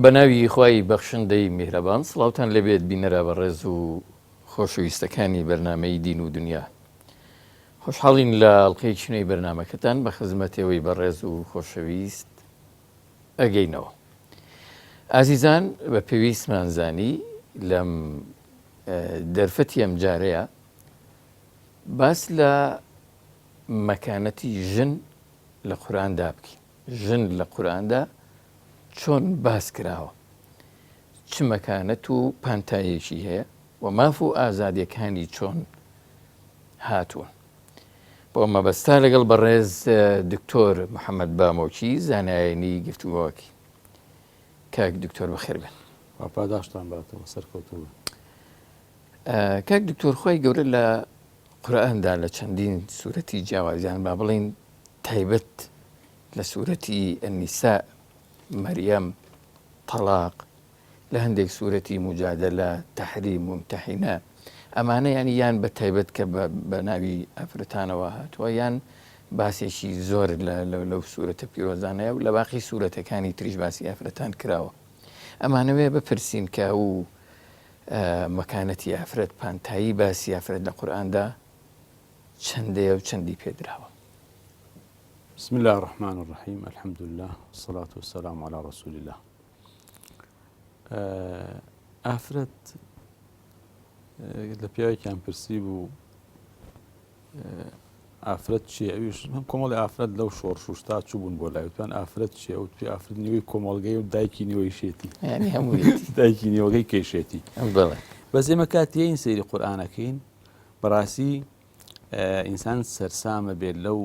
بەناوی خوای بەخشندەی میهرەبان سڵاوتان لەبێت بینەرە بەڕێز و خۆشەویستەکانی بەرنامەی دین و دنیا. خۆشحاڵین لە ئەڵقەی چنەی بەرنمەکەتان بە خزمەتەوەی بەڕێز و خۆشەویست ئەگەینەوە. ئازیزان بە پێویستمانزانی لەم دەرفەتی ئەم جارەیە باس لە مەکانەتی ژن لە قورئاندا بکەین. ژن لە قورئاندا چۆن باس کراوە، چ مەکانەت و پانتایەکی هەیە و ماف و ئازادیەکانی چۆن هاتوون. بۆ مەبەستا لەگەڵ بەڕێز دکتۆر محەممەد بامۆکی زانایانی گفتوگۆکی. کاک دکتۆر بەخێر بن. پاداشتان باتەوە سەرکەوتووە. کاک دکتۆر خۆی گەورە لە قورئاندا لە چەندین سوورەتی جیاوازیان با بڵین تایبەت لە سوورەتی ئەنیساء، مەریەم، تەلاق، لە هەندێک سوورەتی مجادلە، تەحریم، ممتەحینە، ئەمانە ینی یان بە تایبەت کە بە ناوی ئەفرەتانەوە هاتووە یان باسێکی زۆر لەو سوورەتە پیرۆزانەیە و لە باقی سوورەتەکانی تریش باسی ئافرەتان کراوە. ئەمانەوێ بپرسین کە و مەکانەتی ئافرەت، پانتایی باسی ئافرەت لە قورئاندا چەندەیە و چەندی پێدراوە. بسم الله الرحمن الرحيم الحمد لله والصلاة والسلام على رسول الله. ئافرەت لە پیاوێکیان پرسی بوو ئافرەت چییە؟ ئەویش هەم کۆمەڵی ئافرەت لەو شۆڕشوشتا چوو بوون بۆ لایوتوان ئافرەت چییە؟ و توی ئافرەت نیوەی کۆمەڵگەی و دایکی نیوەی شێتی، ینی هەموو دایکی نیوەگەی کێشێتی. بڵێ بەس ئێمە کاتێین سەیری قورئانەکەین بەڕاستی ئینسان سەرسامە بێت لەو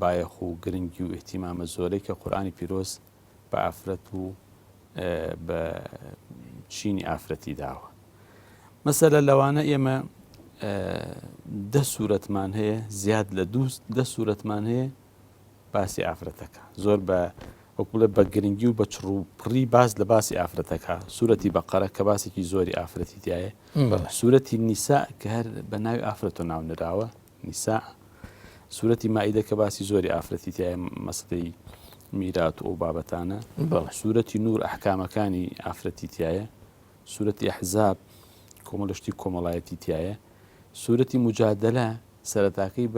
بایەخ و گرنگی و ئیحتیمامە زۆرەی کە قورئانی پیرۆز بە ئافرەت و بە چینی ئافرەتی داوە. مەسەلە لەوانە ئێمە 10 سوورەتمان هەیە، زیاد لە 10 سوورەتمان هەیە باسی ئافرەتەکە، زۆر بە وەکوڵە بە گرنگی و بە چڕوپڕی باس لە باسی ئافرەتەکە. سوورەتی بەقەرە کە باسێکی زۆری ئافرەتی تایە، سوورەتی نیساء کە هەر بە ناوی ئافرەت و ناونراوە نیساء، سوورەتی مائیدە کە باسی زۆری ئافرەتی تایە مەسلەی میرات و ئەو بابەتانە، سوورەتی نور ئەحکامەکانی ئافرەتی تایە، سوورەتی ئەحزاب کۆمەڵشتی کۆمەڵایەتی تایە، سوورەتی مجادلە سەرەتاکەی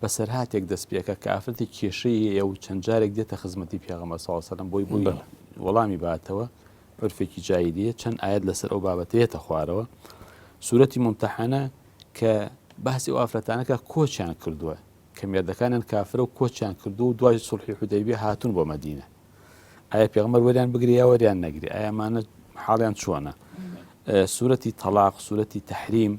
بە سەرهاتێک دەست پێەکە کە ئافرەتی کێشەیە و چەند جارێک دێتە خزمەتی پێغەمبەر صلی الله علیه وسلم بۆی وەڵامی باتەوە، عرفێکی جایلیە، چەند ئاەت لەسەر ئەو بابەتەیەتە خوارەوە. سوورەتی ممتەحەنە کە باسی ئەو ئافرەتانەکە کۆچیان کردووە کە مێردەکانیان کافرە و کۆچیان کردو و دوای سوڵحی حودەیبیە هاتوون بۆ مەدینە. ئایا پێغەمبەر وەریان بگری یا وەریان نەگری؟ ئایا ئەمانە حاڵیان چۆنە؟ سوورەتی تەلاق، سوورەتی تەحریم،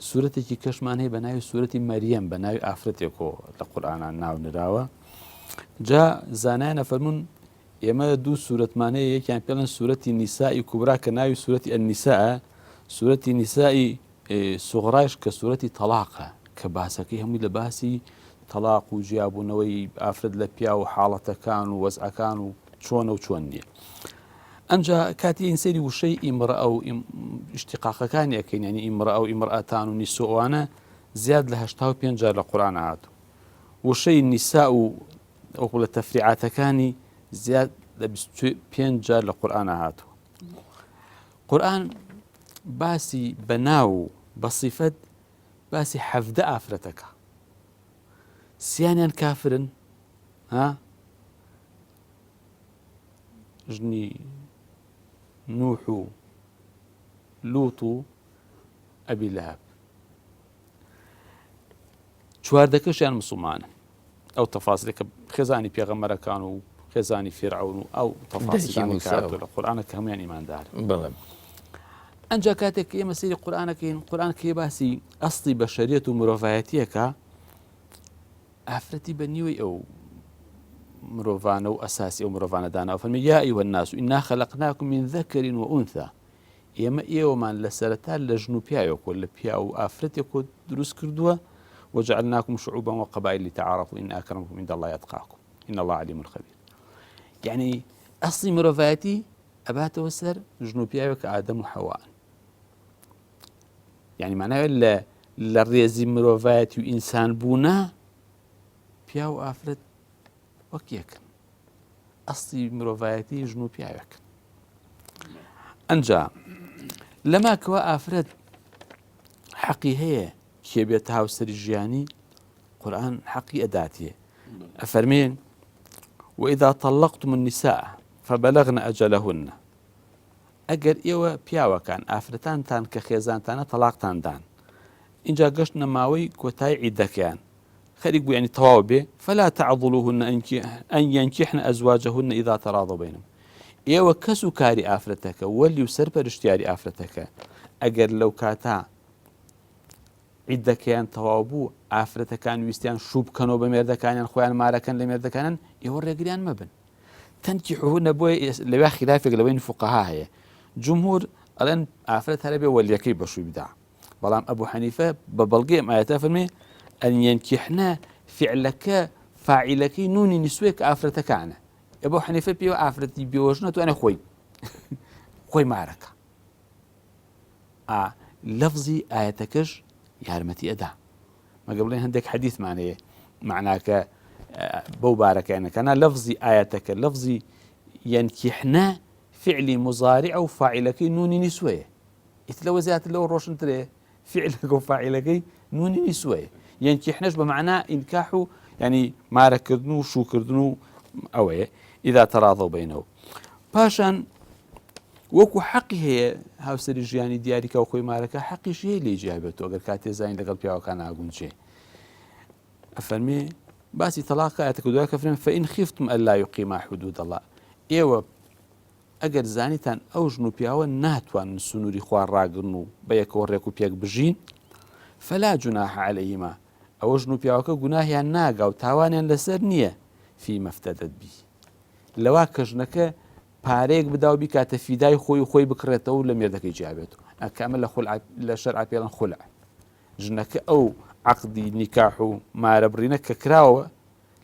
سوورەتێکی کەشمان هەیە بە ناوی سوورەتی مەریەم، بە ناوی ئافرەتێکەوە لە قورئانان ناونراوە. جا زانایانە فەرموون ئێمە 2 سوورەتمان هەیە، یەکیان پێڵێن سوورەتی نیسائی کوبرا کە ناوی سوورەتی ئەنیساءە، سوورەتی نیسائی سوغڕایش کە سوورەتی تەلاقە کە باسەکەی هەمووی لە باسی تەلاق و جیابوونەوەی ئافرەت لە پیا و حاڵەتەکان و وەزعەکان و چۆنە و چۆن نییە. ئەنجا کاتی ئین سەیری وشەی ئیمڕە و ئیشتیقاقەکانی ئەەکەین، ینی ئیمڕە و ئیمڕئەتان و نیسۆوانە زیاد لە 85 جار لە قورئان هاتوو. وشەی نیسا و ئەو لە تەفریعاتەکانی زیاد لە 25 جار لە قورئان هاتووە. قورئان باسی بەناو و بەصیفەت باسی 17 ئافرەتەکە، سیانیان کافرن، ژنی نوح و لوط و ئەبی لەهەب، 14کەشیان مسڵمانن. ئەو تەفاسیلەکە خێزانی پێغەمبەرەکان و خێزانی فیرعەون و ئەو تەفاسیلانی کاتوە لە قورئانە کە هەمویان ئیماندارن. ئەنجا کاتێک کە ئێمە سەیری قورئانەکەین، قورئان کە باسی ئەسڵی بەشەریەت و مرۆڤایەتیەکە، ئافرەتی بە نیوەی ئەو مرۆڤانە و ئەساسی ئەو مرۆڤانەدانا و فەرمی یا ئەیوهە الناس ئینا خەلەقناکم من ذەکەر وئونثا، ئێمە ئێوەمان لە سەرەتا لە ژن و پیاوێکۆ لە پیا و ئافرەتێکۆ دروست کردووە، وجعلناکم شعوبا وقبائل لتعارفوا إن أكرمكم عند الله أتقاكم إن الله عليم خبير. يعني ئەسڵی مرۆڤایەتی ئەباتەوە سەر ژن و پیاوێک ئادەم و حەوان. يعني معناوێت لە ڕێزی مرۆڤایەتی و ئینسان بوونە پیا و ئافرەت وەک یەکن. ئەسڵی مرۆڤایەتی ژن و پیاوێک ئەنجا لەماکەوە ئافرەت حەقی هەیە کێ بێتە هاوسەری ژیانی قورئان حەقی ئەداتیە ئەفەرمێن وإذا طلقتم النساء فبلغن أجلهن ئەگەر ئێوە پیاوەکان ئافرەتانتان کە خێزانتانە تەلاقتان دان اینجا گەشتنە ماوەی کۆتای عیدەکەیان خەریک بوو ینی تەواو بێ فلا تعضلوهن أن ينكحن أزواجهن إذا تراضوا بينهم ئێوە کەس و کاری ئافرەتەکە وەلی و سەرپەرشتیاری ئافرەتەکە ئەگەر لەو کاتا عیدەکەیان تەواو بوو ئافرەتەکان ویستیان شوو بکەنەوە بە مێردەکانیان خۆیان مارەکەن لە مێردەکانن ئێوە ڕێگریان مەبن تەنکیحوهن بۆیە لەوێ خلافێک لەوەی فوقەها هەیە جمهور ئەڵێن ئافرەت هەرە بێ وەلیەکەی بەشووی بدا بەڵام ئەبوو حەنیفە بە بەڵگەی ئەم ئایەتە فەرمێ ئەن یەنکیحنە فعلەکە فاعیلەکەی نونی نیسوەیە کە ئافرەتەکانە ئەبوو حەنیفە پێوە ئافرەتی بێوەژن نەتوانێ خۆی مارەکە لەفزی ئایەتەکەش یارمەتی ئەدا مەگە بڵێن هەندێک حەدیثمانەیە معناکە بەو بارەکەیانەکەنا لەفزی ئایەتەکە لەفزی یەنکیحنە فعلی مزارع و فاعیلەکەی نونی نیسوەیە ئیتر لەوە زیاتر لەوە ڕۆشنترێ فعلەکە و فاعیلەکەی نونی نیسوەیە یەنکیحنەش بە معنە ئینکاح و ینی مارەکردن و شوکردن و ئەوەیە ئیدا تەراضەو بینەوە پاشان وەکو حەقی هەیە هاوسەری ژیانی دیاریکە و خۆی مارەکە حەقیش هەیە لێ جیابێتەوە ئەگەر کاتێ زین لەگەڵ پیاوەکان ئاگونجێ ئەفەرمێ باسی تەلاق ئاەتەکە دوای کە فرێن فەئین خیفتم ئەلا یوقیما حدود الله ئێوە ئەگەر زانیتان ئەو ژن و پیاوە ناتوانن سنووری خوار ڕاگرن و بە یەکەوە ڕێک و پێک بژین فەلا جوناح عەلەیهما ئەوە ژن و پیاوەکە گوناهیان ناگا و تاوانیان لەسەر نییە فیمە افتەدەت بی لەوا کە ژنەکە پارەیەک بدا و بیکاتە فیدای خۆی و خۆی بکڕێتەوە و لە مێردەکەی جیابێتەوە ئەکەمە لە شەرع پێڵەن خولع ژنەکە ئەو عەقدی نیکاح و مارەبڕینە کە کراوە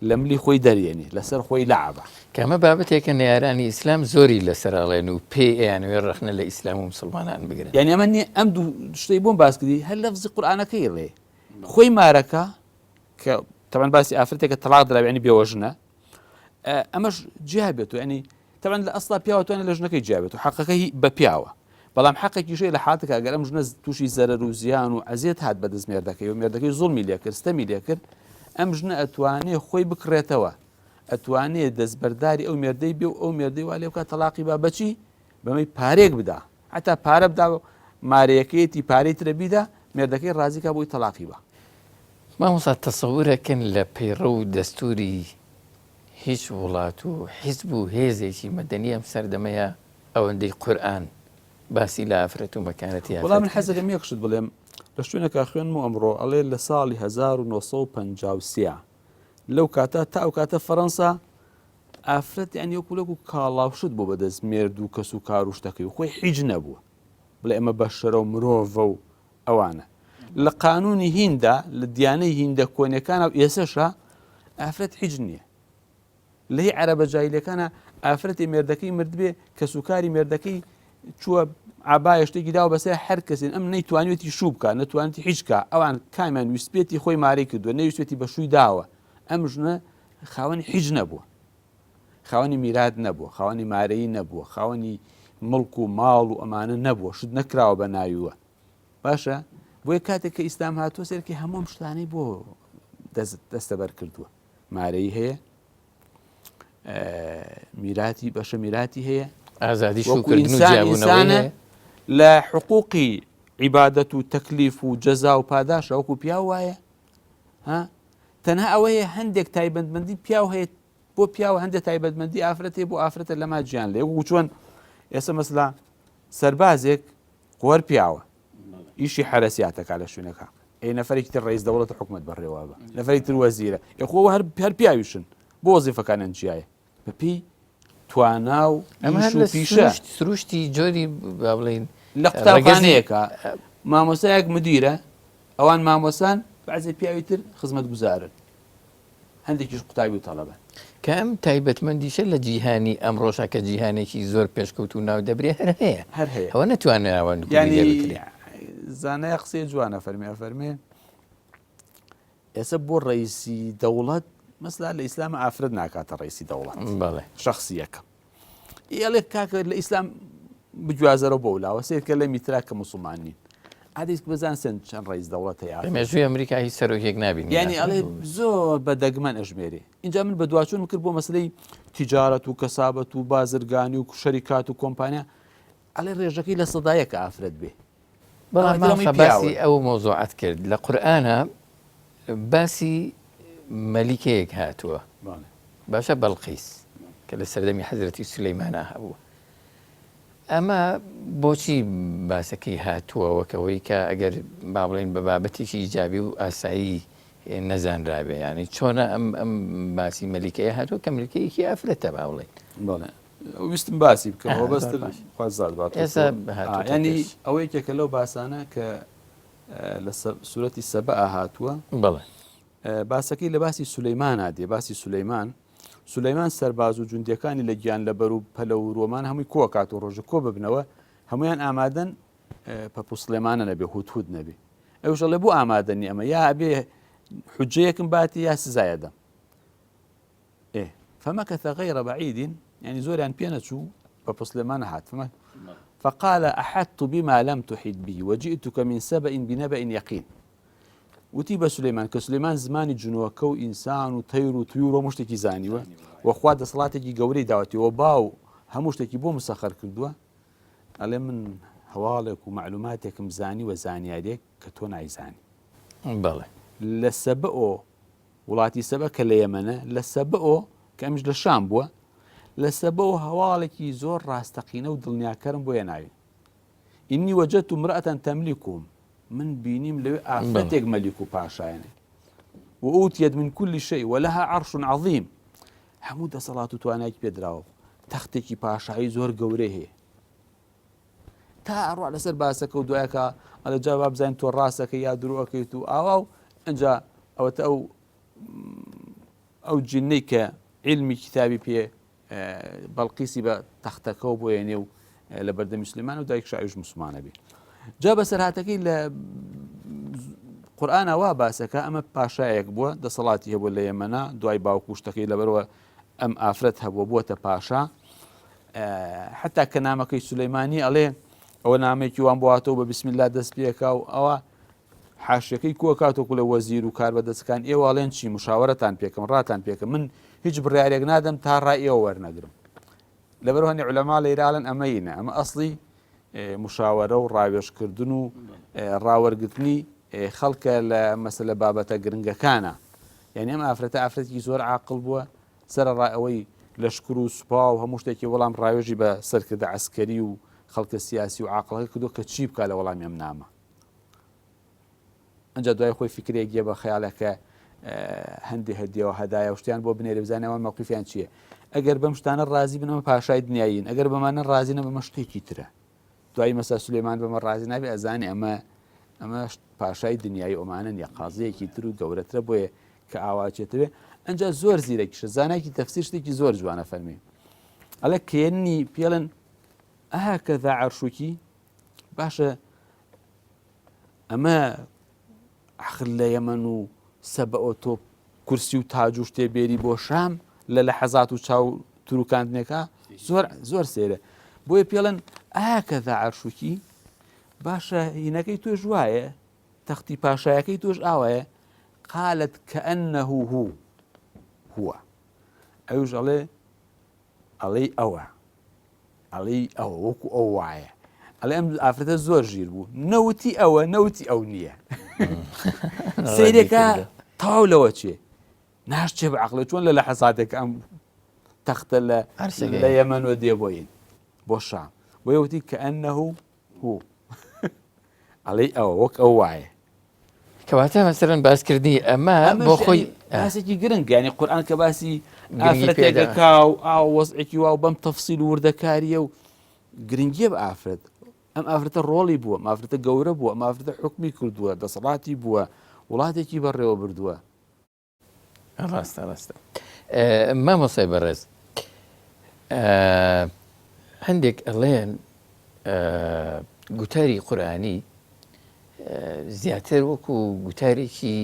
لە ملی خۆی دەرێنێ لەسەر خۆی لەعەبە کەمە بابەتێکە نێرانی ئیسلام زۆری لەسەرڵێن و پێ ئەیانوێ ڕخنە لە ئیسلام و مسلمانان بگرن یعنی ئەمە نیە ئەم دوو شتەی بۆم باس کردی هەر لەفزی قورئانەکەی ڕێ خۆی مارەکە کە تەبەن باسی ئافرەتێکە تەلاق دراوێ ینی بێوەژنە ئەمەش جیابێتەوە ینی تەبەن لە ئەسڵا پیاوەتوانێت لە ژنەکەی جیابێتەوە حەقەکەی بە پیاوە بەڵام حەقێکیشەیە لە حاتەکە ئەگەر ئەم ژنە تووشی زەرەر و زیان و ئەزیەت هات بەدەست مێردەکەی و مێردەکەی زوڵمی لێ کرد ستەمی لێ کرد ئەم ژنە ئەتوانێت خۆی بکڕێتەوە ئەتوانێت دەستبەرداری ئەو مێردەی بێ و ئەو مێردەی وا لێ بکات تەلاقی با بەچی بەمەی پارێک بدا حتا پارە بدا مارەیەکەیەتی پارەی ترە بیدا مێردەکەی ڕازیکا بۆی تەلاقی بە مامۆستا تەسەورەکەن لە پەیڕە و دەستوری هیچ وڵات و حیزب و هێزێکی مەدەنی ئەم سەردەمەیە ئەوەندەی قورئان باسی لە ئافرەت و مەکانەتی وەڵام من حەزەکە یەکشت بڵێم لە شوێنێکا خوێنم و ئەمڕۆ ئەڵێ لە ساڵی 1953 لەو کاتە تا ئەو کاتە فەڕەنسا ئافرەت یعنی وەکو کاڵاوشت بۆ بەدەست مێرد و کەس و کار و شتەکەی و خۆی حیج نەبووە بڵێ ئەمە بەشەرە و مرۆڤە و ئەوانە لە قانونی هیندا لە دیانەی هیندە کۆنیەکانە و ئێسەشە ئافرەت حیج نییە لە هی عەرەبە جاهیلەکانە ئافرەتی مێردەکەی مردبێ کەس و کاری مێردەکەی چووە عبایە شتێکی داوە بەسەر هەر کەسێن ئەم نەیتوانێتی شوو بکە نەتوانێتی هیچ کە ئەوان کامیان ویسپێتی خۆی مارەی کردووە نەویستێتی بە شووی داوە ئەم ژنە خاوەنی هیچ نەبووە خاوەنی میرات نەبووە خاوەنی مارەیی نەبووە خاوەنی مڵک و ماڵ و ئەمانە نەبووە شت نەکراوە بە ناویوە باشە بۆیە کاتێک کە ئیسلام هاتووە سەرکی هەموو شتانەی بۆ دەستەبەر کردووە مارەی هەیە میراتی بەشە میراتی هەیە ئازادی شوکردن و جیابوونەوەی لە حقوقی عیبادەت و تەکلیف و جەزا و پاداش ئەوکو پیا وایە تەنها ئەوەیە هەندێک تایبەتمەندی پیاو هەیە بۆ پیاوە هەندێک تایبەتمەندی ئافرەتێ بۆ ئافرەتە لەما گیان لێ وەکو چۆن ئێستا مەسلا سەربازێک قوەر پیاوە ئیشی حرەسیاتەکە لە شوێنەکە نەفەرێکی تر ڕئیس دەوڵەتە حکومەت بەڕێوە بە نەفەرێکی تر وەزیرە یخۆ هەر پیاویشن بۆ وەزیفەکانیان چیایە بەپی توانا و پیشە سروشتی جۆری با بڵێن لە قوتابخانەیەکە مامۆسایەک مدیرە ئەوان مامۆسان بەعزێ پیاوی تر خزمەت گوزارن هەندێکیش قوتابی و تەڵەبە کە ئەم تایبەتمەندیشە لە جیهانی ئەمڕۆژە کە جیهانێکی زۆر پێشکەوت و ناو دەبرێ هەر هەیە ئەوە نەتوانێت ئەوان ینی زانایە قسەی جوانە فەرمێ ئەسە بۆ ڕئیسی دەوڵەت مەسلا لە ئیسلامە ئافرەت ناکاتە ڕئیسی دەوڵەت بەڵێ شخصیەکە ئێڵێ کاکە لە ئیسلام بجوازەرە بۆ ولاوە سێت کە لە میترا کە مسلمان نین عادیت بزان سند چەند ڕئیس دەوڵەت هەیە مێژووی ئەمریکا هیچ سەرۆکێک نبین یعنی ئەڵێ زۆر بە دەگمەن ئەژمێری اینجا من بە دواچوون کرد بۆ مەسلەی تیجارەت و کەسابەت و بازرگانی و شەریکات و کۆمپانیا ئەڵێ ڕێژەکەی لە سەدایە کە ئافرەت بێ بەڵام باسی ئەو مۆزوعات کرد لە قورئانە باسی مەلیکەیەک هاتووە باشە بەڵقیس کە لە سەردەمی حەزرەتی سولەیمانە هەبوو ئەمە بۆچی باسەکەی هاتووەوەکەوەی کە ئەگەر با بڵێن بە بابەتێکی ئیجابی و ئاسایی نەزانرابێ ینی چۆنە ئەم باسی مەلیکەیە هاتووە کە ملکەیەکی ئافرەتە با بڵێن بەڵێ ویستم باسی بکەمەوە بەستر ینی ئەوە یەکێکە لەو باسانە کە لە سوورەتی سەبە هاتووە بڵێ باسەکەی لە باسی سولەیمانە دێ باسی سولەیمان سەرباز و جوندەکانی لە گیان لە بەر و پەلە و ڕۆمان هەمووی کۆکات و ڕۆژە کۆ ببنەوە هەمویان ئامادەن پەپوسلێمانە نەبێ هوت نەبێ ئەوش لە بۆ ئامادەنی ئەمە یا ئەبێ حجەیەکم باتی یا سزایەدەم فمكث غير بعيد يعني زوريان بينتشو ببسلمان هات فقال أحطت بما لم تحط به وجئتك من سبأ بنبأ يقين وتيب سليمان كسليمان زماني جنوكو إنسان وطير وطيور ومشتكي زاني وأخوات صلاتي قوري دعوتي وباو همشتكي بو مسخر كردوا قال من هوالك ومعلوماتك مزاني وزاني عليك كتون عيزاني بله لسبأو ولاتي سبأ كاليمنة لسبأو کەمش لە شام بووە لە سەبەوە هەواڵێکی زۆر ڕاستەقینە و دڵنیاکەرم بۆ ناوی ئینی وەجەت و مرەتەن تەملیکوم من بینیم لەوێ ئافرەتێک مەلیک و پاشایەنێ و ئوتیت من کولی شەی وەلەها عەرش عەظیم هەموو دەسەڵات و توانایکی پێدراوە تەختێکی پاشایی زۆر گەورەی هەیە تا ئەڕوا لەسەر باسەکە و دوایەکە ئەلە جا با بزانین تۆ ڕاستەکەی یا دروەکەیت و ئاوا و ئەنجا ئەوەتە ئەو جینەی کە علمی کتابی پێ بەڵقیسی بە تەختەکە و بۆ ێنێ و لە بەردەمی سلێمان و دایک شایش مسلمانە بێ جا بەسەرهاتەکەی لە قورئانە وا باسەکە ئەمە پاشایەک بووە دەسەڵاتی هەبوو لە یەمەنە دوای باوکوشتەکەی لەبەرەوە ئەم ئافرەت هەبووە بووەتە پاشا حتا کە نامەکەی سولەیمانی ئەڵێ ئەوە نامێکی وان بواتەوە بە بسم الله دەست پێکا و ئەوە حاشەکەی کۆکاتۆکو لە وەزیر و کاربەدەستەکان ئێوەڵێن چی مشاوەرەتان پێکەم ڕاتان پێکەم من هیچ بڕیارێک نادەم تا ڕای ئێوە وەرنەگرم لەبەرەوەی عولەما لەیرانن ئەمەینە ئەمە ئەسڵی مشاوەرە و ڕاوێژکردن و ڕاوەرگرتنی خەڵکە لە مەسەلە بابەتە گرنگەکانە یعنی ئەم ئافرەتێکی زۆر عاقڵ بووە سەرڕای ئەوەی لەشکر و سوپا و هەموو شتێکی وەڵام ڕاوێژی بە سەرکردە عەسکەری و خەڵکە سیاسی و عاقڵەکە کردو کە چی بکات لە وەڵامی ئەم نامە ئەنجا دوای خۆی فکرێک گێ بە خەیاڵەکە هەندی هەدیەوە هەدایە و شتیان بۆ بنێرە بزانەوە مەوقیفیان چییە ئەگەر بەم شتانە ڕازی بنەوە پاشای دنیاین ئەگەر بەمانە ڕازینە بەمە شتێکی ترە دوای مەسا سولێمان بەمە ڕازی نابێ ئەزانێ ئەمە پاشای دنیای ئۆمانن یا قازەیەکی تر و گەورەترە بۆیە کە ئاواچێتەوێ ئەنجا زۆر زیرەکیشە زانایکی تەفسیر شتێکی زۆر جوانە فەرمێ ئەڵێ کێنی پێڵن ئەهەکەذا عەرشوکی باشە ئەمە عەخل لە یەمەن و سەبە تۆ کورسی و تاج و شتێ بێری بۆ شام لە لەحەزات و چاو تروکاندنێکە زۆر سێرە بۆیە پێڵن ئاکەذا عەرشوکی باشە هینەکەی تۆش وایە تەختی پاشایەکەی تۆش ئاوایە قالت كأنه هو ئەوش ئەڵێ ئەوە وەکو ئەو وایە ئەڵێ ئەم ئافرەتە زۆر ژیر بوو نەوتی ئەوە نەوتی ئەو نییە سیرێکە تاو لەوە چێ ناشتێ بە عەقڵە چۆن لە لەحەزاتێک ئەم تەختە لە یەمەنوە دێ بۆین بۆ شام بۆیە وتی كأنه هو ئەڵێ ئەوە وەک ئەو وایە کەواتە مەسەرەن باسکردنی ئەمە بۆ خۆی باسێکی گرنگ ینی قورئان کە باسی ئافرەتێکەکا و ئاو وەزعێکی وا و بەم تەفسیل و وردەکاریە و گرنگیە بە ئافرەت ئەم ئافرەتە ڕۆڵی بووە ئافرەتە گەورە بووە ئەم ئافرەتە حکمی کردووە دەسەڵاتی بووە وڵاتێکی بەڕێوە بردووە ڕاستە مامۆسای بەڕێز هەندێک ئەڵێن گوتاری قورئانی زیاتر وەکو گوتارێکی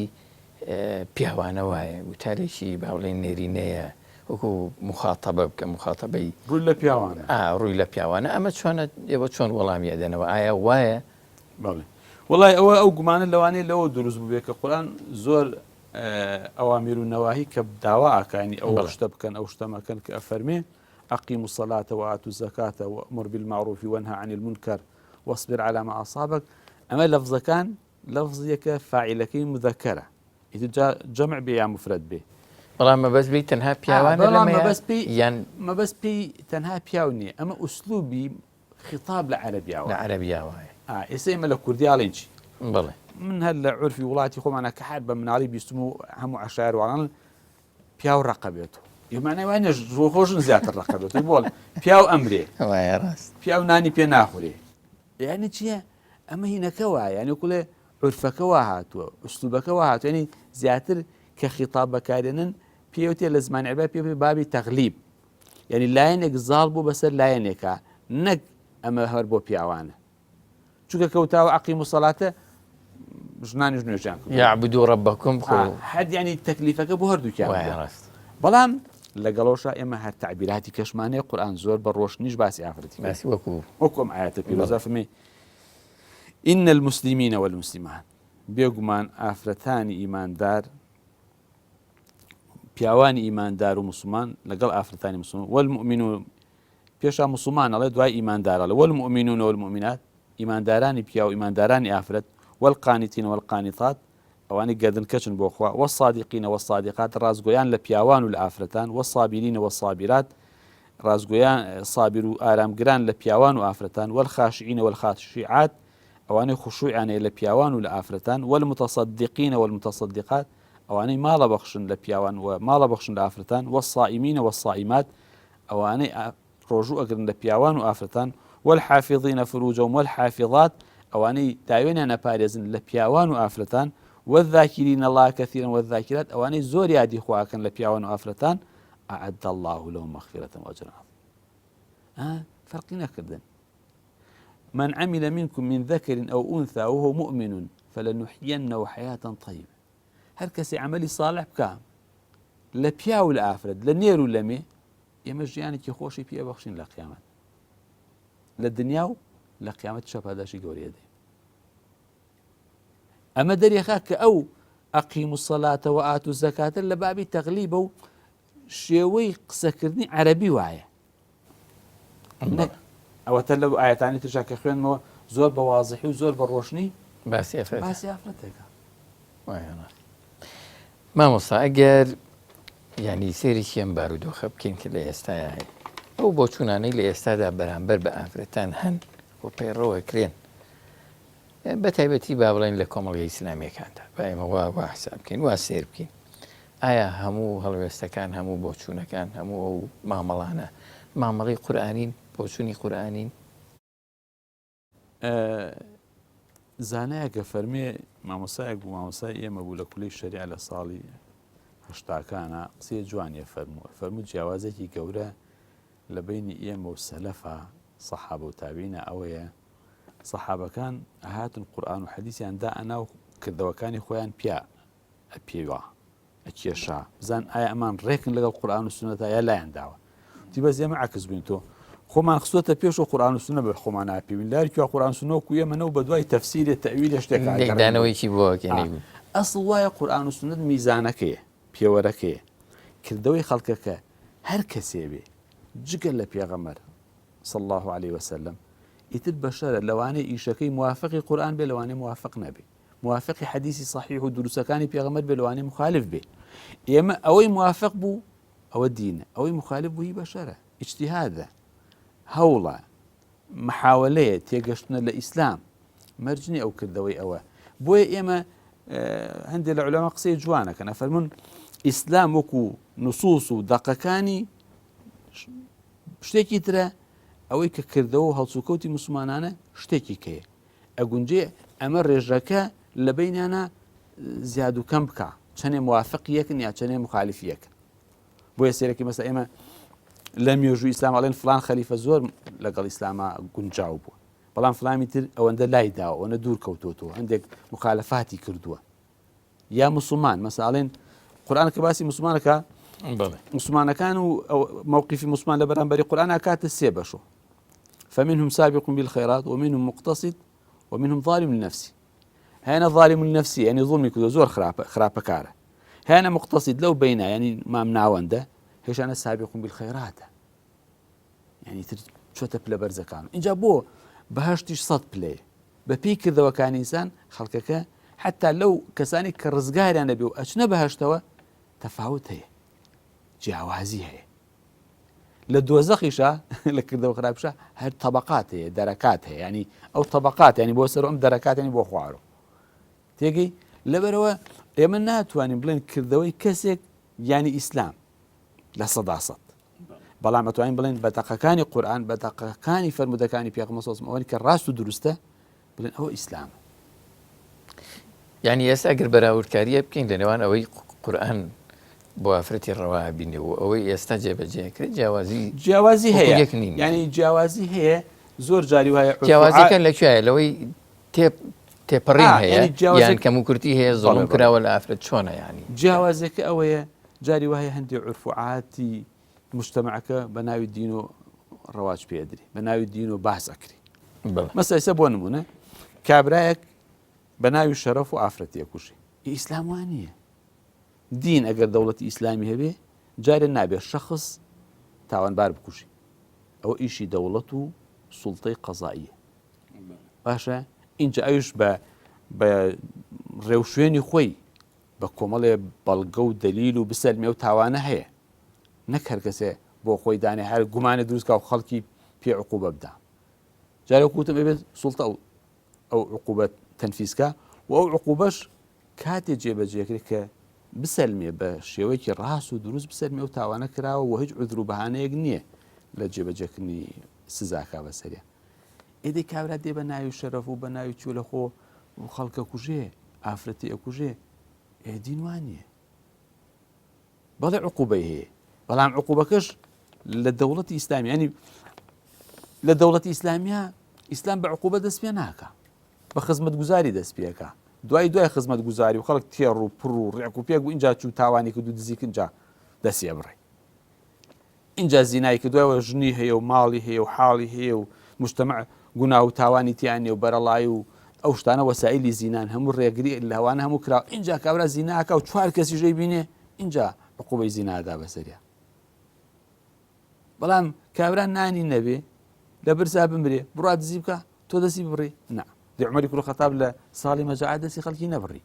پیاوانە وایە وتارێکی باڵێن نێرینەیە وەکو مخاتەبە بکە مخاتەبەی ڕووی لە پیاوانە ڕووی لە پیاوانە ئەمە چۆنە ئێوە چۆن وەڵامی ئەدەنەوە ئایا وایە بەڵێ وڵای ئەو گومانە لەوانەیە لەوە دروست بوو بێ کە قورآن زۆر ئەوامیر و نەواهی کە داوا ئاکانی ئەو شتە بکەن ئەو شتەمەکەن کە ئەفەرمێ أقيموا الصلاة وآتوا الزكاة وأمر بالمعروف وانهى عن المنكر واصبر على ما أصابك أما لفظ كان لفظيك فاعلكي مذكرة إذا جمع بيا مفرد به بەڵام مەبەست بی تەنها پیاوانە ما بس بي تەنها پیاونی ئەمە ئوسلوبی خطاب لە عەرەبیاوە لە عەرەبیا وایە ئێستا لە کوردیاڵێن چی بڵێ من هەر لە عورفی وڵاتی خۆمانە کە حد بە مناڵی بیستم و هەموو عەشایەروانان پیاو ڕەقە بێتەوە یمانە وانە خۆشن زیاتر ڕەقە بێت بۆڵ پیاو ئەمرێ وایە ڕاست پیاو نانی پێ ناخورێ یعنی چییە ئەمە هینەکە وایە یعنی کوڵێ عورفەکەەوە هاتووە ئوسلوبەکەەوە هاتووە ینی زیاتر کە خیتاب بەکارێنن پێوتێ لە زمانی عەرەبیا پێ بابی تەغلیب یعنی لایەنێک زاڵ بوو بەسەر لایەنێکە نەک ئەمە هەر بۆ پیاوانە چونکە کەوتاوە ئەقیم و سەڵاتە ژنانی نوێژیان یعبدوا ربکم هەر ینی تەکلیفەکە بۆ هەردووکیان وایە ڕاست بەڵام لەگەڵەوەشە ئێمە هەر تعبیراتی کەشمانەیە قورئان زۆر بە ڕۆشنیش باسی ئافرەتی باسی وەکوم ئاەتە پیرۆزە فەرمێ إن المسلمين والمسلمات بێگومان ئافرەتانی ئیماندار پیاوانی ئیماندار و مسلمان لەگەڵ ئافرەتانی مسلمان والمؤمنون پێشا مسلمان ئەڵێ دوای ئیماندارەڵێ والمؤمنون والمؤمنات ئیماندارانی پیا و ئیماندارانی ئافرەت والقانتين والقانطات ئەوانی گەردنکەچن بۆ خوا والصادقين والصادقات ڕازگۆیان لە پیاوان و لە ئافرەتان والصابرين والصابرات ڕازگۆیان صابر و ئارامگران لە پیاوان و ئافرەتان والخاشعين والخاشعات ئەوانەی خوشوعیانەیە لە پیاوان و لە ئافرەتان والمتصدقين والمتصدقات ئەوانەی ماڵە بەخشن لە پیاوان و ماڵە بەخشن لە ئافرەتان والصائمين والصائمات ئەوانەی ڕۆژوو ئەگرن لە پیاوان و ئافرەتان والحافظين فروجهم والحافظات ئەوانەی داوێنیان نەپارێزن لە پیاوان و ئافرەتان والذاكرين الله كثيرا والذاكرات ئەوانەی زۆر یادی خواکەن لە پیاوان و ئافرەتان أعد الله لهم مغفرة وأجرا عظيما فەرقی نەکردن من عمل منكم من ذكر أو أنثى وهو مؤمن فلنحيينه حياة طيبة هەر کەسێ عملی صالح بکە لە پیا و لە ئافرەت لە نێر و لەمێ ئێمە ژیانێکی خۆشی پێ بەخشین لە قیامەت لە دنیا و لە قیامەت شەپاداشی گەورەیە دێ ئەمە دەرێخا کە ئەو ئەقیم الصلاة وآتوا الزكاة لە بابی تەغلیبە و شێوەی قسەکردنی عەرەبی وایە ئەوەتە لەو ئاەتانی ترشا کە خوێنمەوە زۆر بە واضحی و زۆر بە ڕۆشنی باسی ئافرەتێکە مامۆستا ئەگەر ینی سێریشی ئەم بارودۆخە بکەین کە لە ئێستاە هەیە ئەو بۆ چوونانەی لە ئێستادا بەرامبەر بە ئافرەتان هەن بۆ پەیڕەوە کرێن بە تایبەتی با بڵێن لە کۆمەڵگەی ئیسلامیەکاندا با ئێمە وا حساب بکەین وا سێر بکەین ئایا هەموو هەڵوێستەکان هەموو بۆچوونەکان هەموو ئەو مامەڵانە مامەڵی قورئانین بۆچوونی قورئانین زانایەکە فەرمێ مامۆسایەک بوو مامۆسای ئێمە بوو لە کولەی شەریعە لە ساڵی هەشتاکانە قسەی جوانیە فەرموو جیاوازێکی گەورە لە بینی ئێمە و سەلەفە سەحابە و تابعینە ئەوەیە سەحابەکان هاتن قورئان و حەدیثیاندا ئەناو کردەوەکانی خۆیان پێوە ئەکێشا بزان ئایا ئەمان ڕێکن لەگەڵ قورئان و سونەتە یا لایەن داوە دی بەس ئێمە عەکس بووین تۆ خۆمان خستوتە پێش و قورئان و سونە بە خۆمان ناپێوین لارکوێ قورئان سونە و ئێمەنەوە بە دوای تەفسیرێ تەویلێ شتێکدانەوەیکی بۆکەنی ئەسڵ وایە قورئان و سونەت میزانەکەیە پێوەرەکەیە کردەوەی خەڵکەکە هەر کەسێ بێ جگە لە پێغەمبەر صلی الله عليه وسلم ئیتر بەشەرە لەوانەیە ئیشەکەی موافقی قورئان بێ لەوانەیە موافق نەبێ موافقی حەدیثی صحیح و دروستەکانی پێغەمبەر بێ لەوانەیە مخالف بێ ئێمە ئەوەی موافق بوو ئەوە دینە ئەوەی مخالف بوو هی بەشەرە ئیجتیهادە هەوڵە محاولەیە تێگەشتنە لە ئیسلام مەرجنی ئەو کردەوەی ئەوە بۆیە ئێمە هەندێک لە عولەما قسەی جوانەکەن ئەفەرمون ئیسلام وەکو نوسوس و دەقەکانی شتێکی ترە ئەوەی کە کردەوە و هەڵسوکەوتی موسڵمانانە شتێکی کەیە ئەگونجێ ئەمە ڕێژەکە لە بینیانە زیاد و کەم بکە چەندێ موافق یەکن یا چەندێ مخالف یەکن بۆیە سێرەکی مەسە ئێمە لە مێژووی ئیسلام ئەڵێن فلان خەلیفە زۆر لەگەڵ ئیسلامە گونجاو بووە بەڵام فلامی تر ئەوەندە لای داوە ئەوەندە دوور کەوتۆتەوە هەندێک مخالفاتی کردووە یا مسلمان مەساڵێن قورئانەکە باسی مسلمانەکە بەڵێ مسلمانەکان و مووقیفی مسلمان لە بەرامبەری قورئان کاتە سێ بەشۆ فمنهم سابق بالخيرات ومنهم مقتصد ومنهم ظالم لنفسه هنا ظالم لنفسه يعني ظلمي كذا زور خرابة كاره هنا مقتصد لو بينا يعني ما مناونده هيش أنا سابق بالخيرات يعني شو تبلا برزكانو إن جابوه بهشتش صد بلاي ببيك ذا وكان إنسان خلقك حتى لو كساني كرزقاري أنا بيو أشنا بهشتوا تفاوت هي جوازي هي لدوزخيشة لكذا وخرابشة هاي طبقات هي دركات هي يعني أو طبقات يعني بوسرهم دركات يعني بوخوارو تيجي لبروا يمنا تواني بلين كذوي كسك يعني إسلام لا صداصت بلا ما تواني بلين بتقكاني قرآن بتقكاني فرمودكاني بيغمى صوص مؤوني كالراس درسته بلين هو إسلام يعني يستأجر براوركارية بكين لنوان أوي قرآن بوافرتي الروابين أوي يستجب جوازي هي يعني جوازي هي زور جاري وهي جوازي كان لك شوية لوي تبرين هي يعني كمكرتي هي ظلم كرا ولا أفرد شونا يعني جوازك أوي جاري وهي هندي عرفعاتي مجتمعك بناوي الدين رواج بيدري بناوي الدين بحث أكري مثلا يسبون نمونه كابرايك بناوي الشرف وأفرتي يكوشي إسلام وانية دين أجر دولة إسلامي هبه جاري النابي الشخص تاوان بار بكوشي أو إيشي دولته سلطة قضائية باشا إنجا أيش بريوشويني خوي بكمال بلقو دليل بسلمي وتاوانه هي نكهر كسي بو خوي داني هر قمان دروس كاو خلقي في عقوبة بدا جاري وكوتم إبه سلطة أو عقوبة تنفيذك وأو عقوبش كاتي جيبه جيكريك بسلمي بشيويك الراس ودروس بسلمي وتاوانه كرا وهج عذرو بهانه يقنيه لجيبه جيكني سزاكا بسريا إذا كابرا دي بنايو شرف وبنايو تشولخو وخلقه كوجي آفرتي أكوجي دين وانية بلا عقوبة هي بلا عقوبة كش للدولة الإسلامية يعني للدولة الإسلامية إسلام بعقوبة دس بيناكا بخدمة جزاري دس بيكا دوای خدمت گزاری و خلق تیر و پر و رعک و پیگ و اینجا چو تاوانی که دو دزیک اینجا دستی ابری اینجا زینایی که دوای جنی هی و مالی هی و حالی هی و مجتمع گناه و تاوانی تیانی و برالای و اوشتانه وسایل زینان هم ریگری لهوانه هم کرا اینجا کابرا زینا کا و چوار کسی جای بینه اینجا عقوبه زینا دا بسریا بلام کابرا نانی نبی لبرسا بمری براد زیبکا تو دسی بری نه دي عمر يقول خطاب لصالي مجاعدة سي خلقي نبري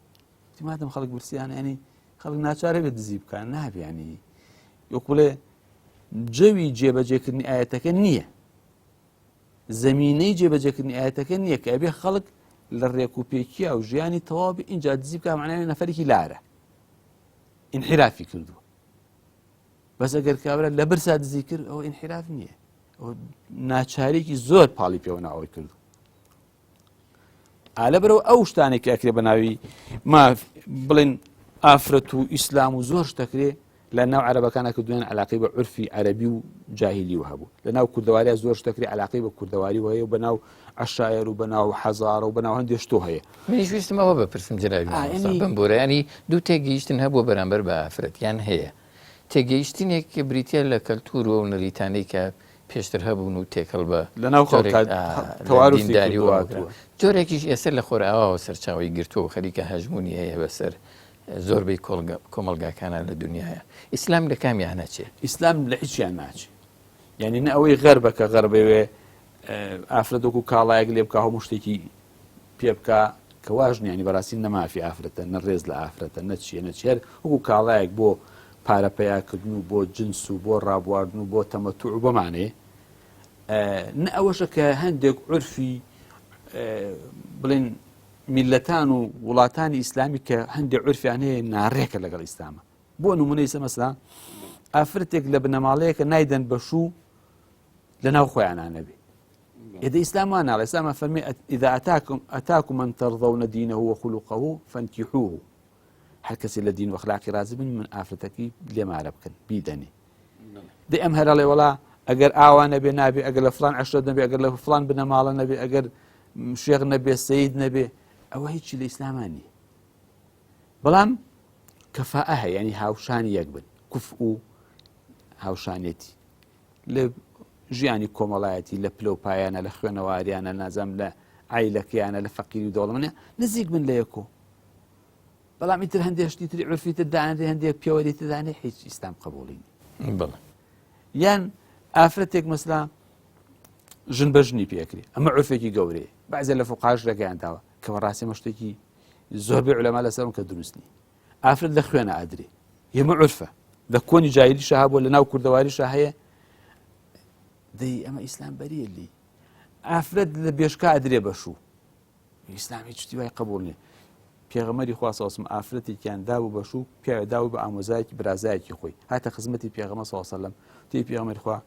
ما دام خلق برسيان يعني خلق ناتشاري بالدزيب كان نهب يعني يقول جوي جيبا جيكرني آياتك النية زميني جيبا جيكرني آياتك النية كأبي خلق للريكو بيكي أو جياني توابي إن جاء دزيب كان معناه نفريكي لارة انحرافي كردو بس أقر كابرا لبرسا دزيكر أو انحراف نية أو ناتشاريكي زور بالي بيونا أو كردو على برو أوشتاني كأكري بناوي ما بلين آفرة إسلام وزور تكري لأنه عرب كان كدوان على عقيبة عرفي عربي وجاهلي وهبو لأنه كردواري زور تكري على عقيبة كردواري وهي وبناو عشائر وبناو حزار وبناو هندي شتو هي من شو اسمه هو ببرسم جنابي بنبورة يعني دو تيجيشتن هبو برامبر بآفرة يعني هي تيجيشتن هيك بريتيا لكالتور ونريتاني ك پێشتر هەبوون و تێکەڵ بە دینداری و جۆرێکیش ئێستا لە خۆرئاوە سەرچاوی گرتووە و خەریکە هەژمونی هەیە بەسەر زۆربەی کۆمەڵگاکانە لە دنیاە ئیسلام لە کامیان ناچێت ئیسلام لە هیچیان ناچێت یعنی نە ئەوەی غەربەکە غەربەوێ ئافرەتۆک و کاڵایەک لێ بکە هەموو شتێکی پێ بکە کە واژن ینی بەڕاستی نەمافی ئافرەتە نەڕێز لە ئافرەتە نەچیە نەچێر وەکو کاڵایەک بۆ پارەپەیاکردن و بۆ جنس و بۆ ڕابواردن و بۆ تەمەتوع و بەمانێ نە ئەوەشە کە هەندێک عورفی بڵێن میلەتان و وڵاتانی ئیسلامی کە هەندێک عورفیان هەیە ناڕێکە لەگەڵ ئیسلامە بۆ نمونەی مەسەڵان ئافرەتێک لە بنەماڵەیەکە نایدەن بەشوو لەناو خۆیانە نەبێ ئێدە ئیسلامان ناڵێ ئیسلام فەرمێ ئیذا ئەتاکم من تەرضەونە دینەه وخلوقه فانكحوه هەر کەسێ لە دین و ئەخلاقی رازی بن من ئافرەتەکەی لێمارە بکەن بیدەنێ دەی ئەم هەرەڵێ وەڵا ئەگەر ئاوا نەبێ نابێ ئەگەر لە فڵان عەشرەت نەبێ ئەگەر لە فڵان بنەماڵە نەبێ ئەگەر شێخ نەبێ سەید نەبێ ئەوە هیچی لە ئیسلامان نییە بەڵام کەفاءە هەیە ینی هاوشانی یەک بن کوف و هاوشانێتی لە ژیانی کۆمەڵایەتی لە پلەپایانە لە خوێنەواریانە نازام لە عیلەکەیانە لە فەقیری و دەوڵەمەنە نزیک بن لە یەکۆ بەڵام ئیتر هەندێک شتی تری عرفیتر دانێ هەندێک پیاوەریتر دانێ هیچ ئیسلام قبوڵی بڵێ یان ئافرەتێک مەسلا ژن بە ژنی پێکری ئەمە عرفێکی گەورەیە بەعزە لە فوقاش ڕێگەیانداوە کە بەڕاستی مە شتێکی زۆربەی عولەما لەسەرم کە دروستنی ئافرەت لە خوێنە ئادرێ ئێمە عرفە لە کۆنی جاهیلیشە هەبووە لە ناو کوردەواریشە هەیە دەی ئەمە ئیسلام بەریە لی ئافرەت لە بێشکە ئادرێ بەشوو ئیسلام هیچ شتی وای قبوڵ نییە پێغەمبەری خوا صلی الله علیه و سلم ئافرەتێکیان دابوو بەشوو پیاوێ داوو بە ئامۆزایەکی برازایەکی خۆی هاتە خزمەتی پێغەمبەر صلی الله علیه و سلم تی پێغەمبەری خوا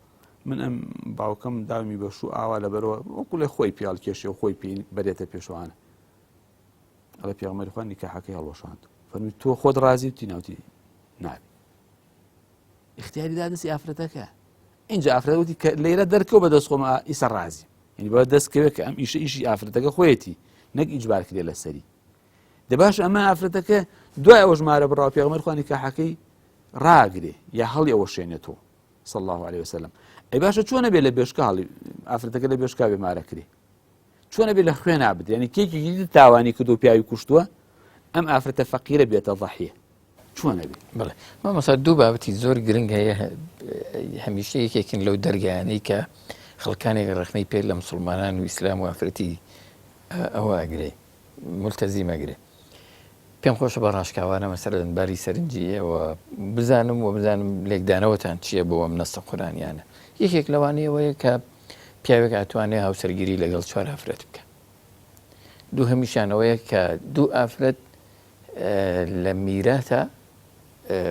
من ئەم باوکەم داومی بەشوو ئاوا لەبەرەوە وەکو لە خۆی پیاڵ کێشێ و خۆی پێی بەرێتە پێشوانە ئەڵێ پێغەمبەری خوا نیکاحەکەی هەڵوەشاند فەرمووی تۆ خۆت ڕازی وتی ناوتی نابی اختیاری دادەسی ئافرەتەکە اینجا ئافرەت وتی کە لێرە دەرکەوە بەدەست خۆمە ئیسە ڕازی یعنی بە دەستکەوێت کە ئەم ئیشی ئافرەتەکە خۆیەتی نەک ئیجبار کرێ لەسەری دەباش ئەمە ئافرەتەکە دوای ئەوە ژمارە بڕاو پێغەمبەر خوا نیکاحەکەی ڕاگرێ یا هەڵی ئەوە شوێنێتەوە صلی الله عليه وسلم ئەی باشە چۆنە بێ لە بێشکە هەڵی ئافرەتەکە لە بێشکا بێمارە کرێ چۆنە بێ لە خوێن نابێت ینی کێکێکی تاوانی کردو و پیاوی کوشتووە ئەم ئافرەتە فەقیرە بێتە ضەحیە چۆنە بێ بڵێ مامۆستا دوو بابەتی زۆر گرنگ هەیە هەمیشە یەکێکن لەو دەرگایانەی کە خەڵکانێک ڕخنەی پێ لە مسلمانان و ئیسلام و ئافرەتی ئەوە ئەگرێ ملتەزیم ئەگرێ پێم خۆشە بە ڕاشکاوانە مەسەرەن باری سەرنجیەوە بزانم لێکدانەوەتان چییە بۆ ئەم نەستە قورئانیانە یەکێک لەوانەیەوەیە کە پیاوێک ئەتوانێت هاوسەرگیری لەگەڵ 4 ئافرەت بکە دوو هەمیشانەوەیە کە دوو ئافرەت لە میراتە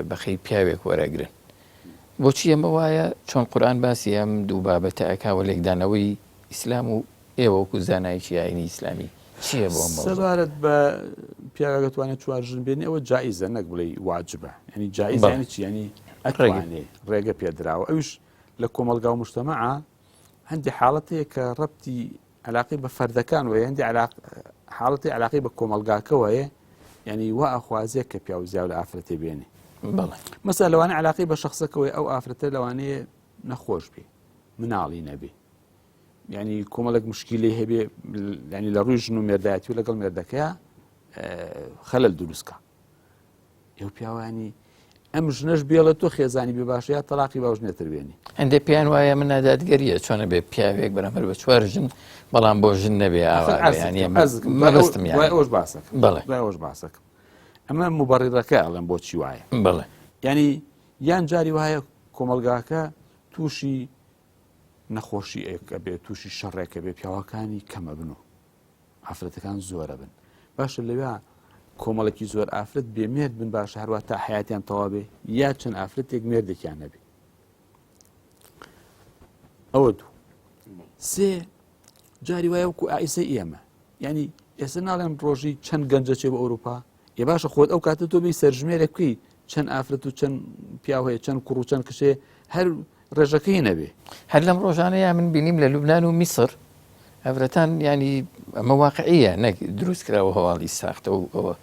بەخەی پیاوێک وەرەگرن بۆچی ئەمە وایە چۆن قورئان باسی ئەم دوو بابەتە ئەکاوە لێکدانەوەی ئیسلام و ئێوە وەکو زانایکی ئاینی ئیسلامی چییە بۆ ئەمە سەبارەت بە پیاوێک دەتوانێت 4 ژن بێنێ ئەوە جائیزە نەک بڵێ واجبە ینی جائیزە یعنی چی ینی ئەتوانێ ڕێگە پێدراوە ئەوش لە کۆمەلگا و مجتەمەعە هەندێک حاڵەت هەیە کە ڕەبتی علاقی بە فەردەکان وەیە هەندێک حاڵەتی علاقی بە کۆمەلگاکەوە هەیە ینی وا ئەخوازێک کە پیاو زیاو لە ئافرەتێ بێنێ مەسەلا لەوانەیە علاقی بە شەخسەکەوەی ئەو ئافرەتە لەوانەیە نەخۆش بێ مناڵی نەبێ ینی کۆمەڵێک مشکیلەی هەبێ ینی لە ڕووی ژن و مێردایەتی و لەگەڵ مێردەکەیە خەلەل دروستکە ئێوە پیاوانی ئەم ژنەش بێڵە تۆ خێزانی بێ باشەیە تەلاقی باوش نێتر بێنی هەندێک پیان وایە من نادادگەریە چۆنە بێ پیاوێک بەرامبەر بە 4 ژن بەڵام بۆ ژن نەبێ ئاوامەبستم ئەوش باسەکە بڵێ ئەوش باسەکە ئەمە مبەڕیڕەکە ئەڵێم بۆچی وایە بڵێ ینی یان جاری وایە کۆمەلگاکە تووشی نەخۆشی ئەوکە بێ تووشی شەڕێکە بێ پیاوەکانی کەمە بن و ئافرەتەکان زۆرە بن باشە لەوێ کۆمەڵێکی زۆر ئافرەت بێمێرد بن باشە هەروە تا حیاتیان تەوا بێ یا چەند ئافرەتێک مێردێکیان نەبێ ئەوە دوو سێ جاری وایە وەکو ئایسە ئێمە ینی ئێستا ناڵێن ڕۆژی چەند گەنجە چێ بە ئەوروپا ێ باشە خۆت ئەو کاتە تۆ بی سەرژمێرە بکەی چەند ئافرەت و چەند پیاو هەیە چەند کوڕ و چەند کشێ هەر ڕێژەکەی نەبێ هەر لەم ڕۆژانەیە من بینیم لە لوبنان و میسر ئەفرەتان ینی ئەمە واقعیە نەک دروست کراوە هەواڵی ساختە و ئەوە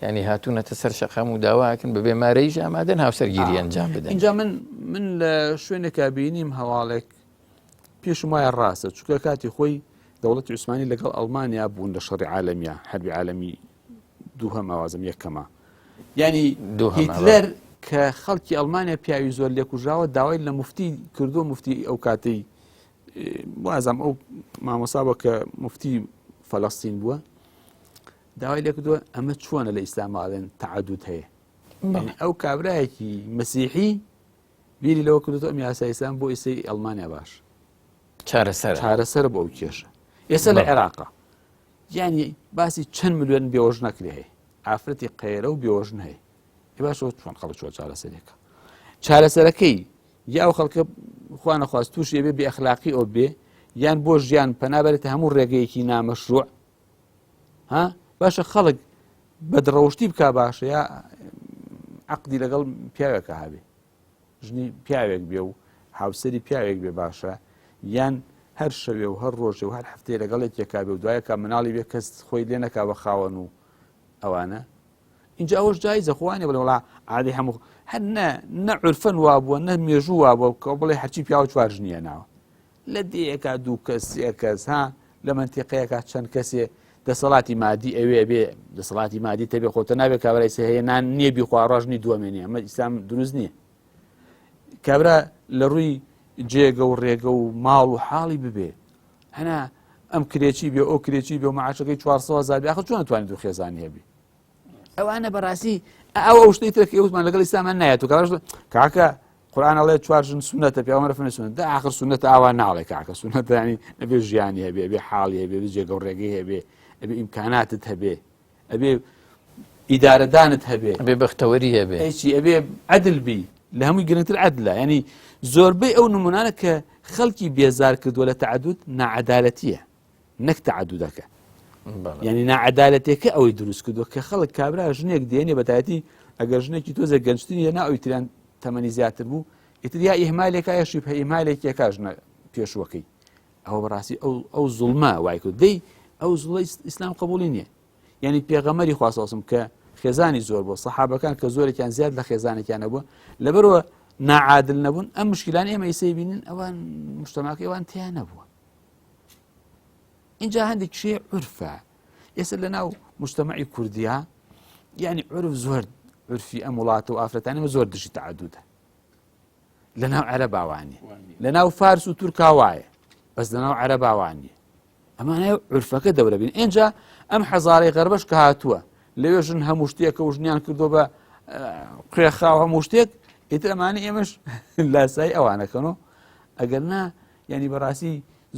ینی هاتوونەتە سەر شەقام و داواکن بە بێمارەیش ئامادەن هاوسەرگیری ئەنجام بدەن اینجا من لە شوێنێکا بینیم هەواڵێک پێشم وایە ڕاستە چونکە کاتی خۆی دەوڵەتی عوسمانی لەگەڵ ئەڵمانیا بوون لە شەڕی عالەمیە حەربی عالەمی دووهەم ئاوازم یەکەمە ینی هیتلەر کە خەڵکی ئەڵمانیا پیاوی زۆر لێکوژراوە داوای لە مفتی کردو مفتی ئەو کاتەی وازم ئەو مامۆسا بە کە مفتی فەڵەستین بووە داوای لێ کردووە ئەمە چۆنە لە ئیسلاماڵێن تەعەدود هەیە ئەو کابرایەکی مەسیحی بیری لەوە کردوتە ئەم یاسای ئیسلام بۆ ئیسەی ئەڵمانیا باش چارەسەر بۆ ئەو کێشە ئێستا لە عێراقا یعنی باسی چەند ملیۆن بێوەژ نەکرێ هەیە ئافرەتی قەیرە و بێوەژن هەیە باشەوە چۆن خەڵک چۆ چارەسەرێکە چارەسەرەکەی یا ئەو خەڵکە خوا نەخواست تووشی بێ بێئەخلاقی ئەو بێ یان بۆ ژیان پەنابەرێتە هەموو ڕێگەیەکی نامەشروع ها باشە خەڵک بەدڕەوشتی بکا باشە یا عەقدی لەگەڵ پیاوێکە هەبێ ژنی پیاوێک بێ و هاوسەری پیاوێک بێ باشە یان هەر شەوێ و هەر ڕۆژێ و هەر هەفتەیە لەگەڵێک یەکا بێ و دوایەکە مناڵی بێ کەس خۆی لێ نەکا بە خاوەن و ئەوانە اینجا ئەوەش جایزە خوانێ بڵێ وڵا عادی هەموو هەر نە عورفەن وابووە نە مێژوو وابووە کە بڵێ هەرچی پیاوە چوار ژنیە ناوە لە دێیەکە دوو کەس سێ کەس ها لە منتیقەیەکە چەند کەسێ دەسەڵاتی مادی ئەوێ بێ دەسەڵاتی مادی تەبێ خۆتە نابێت کابرای سێ هەیە نان نییە بیخوا ڕۆژنی دووەمێنێ ئەمە ئیسلام دروست نییە کابرا لە ڕووی جێگە و ڕێگە و ماڵ و حاڵی ببێ هەنا ئەم کرێکی بێ ئەو کرێکی بێ و مەعاشەکەی 400,000 بێ ئاخر چۆن نتوانێت دوو خێزانی هەبی ئەوانە بەڕاستی ئەو شتەی ترە کە ئێوتمان لەگەڵ ئیسلامان نایەت و کاکە قورئان ئەڵێ چوار ژن سونەتە پیامبەر فەرمووی سونەتە ئاخر سونەتە ئاوا ناڵێ کاکە سونەتە ینی ئەبێ ژیانی هەبێ ئەبێ حاڵی هەبێ ئەبێ جێگە و ڕێگەی هەبێ ئەبێ ئیمکاناتت هەبێ ئەبێ ئیدارەدانت هەبێ ئەبێ بەختەوەری هەبێ هیچی ئەبێ عەدل بی لە هەمووی گرنگتر عەدلە ینی زۆربەی ئەو نمونانە کە خەڵکی بێزار کردووە لە تەعەدود ناعەدالەتیە نەک تەعەدودەکە ینی ناعەدالەتێکە ئەوەی دروست کردووە کە خەڵک کابرا ژنێک دێنێ بەتایەتی ئەگەر ژنێکی تۆزە گەنجترین یا ناوی تریان تەمەنی زیاتر بوو ئیتر یا ئیهمالێکە یا شیبهە ئیهمالێکێکا ژنە پێشوەکەی ئەوە بەڕاستی ئەو زوڵمە وای کرد دەی ئەو زوڵە ئیسلام قبوڵی نییە یعنی پێغەمبەری خوا صلی الله علیه و سلم کە خێزانی زۆر بوو سەحابەکان کە زۆرێکیان زیاد لە خێزانێکیان نەبووە لەبەرەوە ناعادل نەبوون ئەم مشکلانە ئێمە ئیسەی بینن ئەوان مجتەماکە ئەوان تیان نەبووە اینجا هەندێک شێ عورفە ئێستا لە ناو مجتەمەعی کوردیە یعنی عورف زۆر عورفی ئەم وڵاتە و ئافرەتانەمە زۆر دژی تەعەدودە لە ناو عەرەباوانیە لە ناو فارس و تورکاوایە بەس لە ناو عەرەباوانیە ئەمانە عورفەکە دەورە بین اینجا ئەم حەزارەی غەربەش کە هاتووە لەوێ ژن هەموو شتێکە و ژنیان کردو بە قێخاو هەموو شتێک ئیتر ئەمانە ئێمەش لاسای ئەوانەکەنەوە ئەگەر نا یعنی بەڕاستی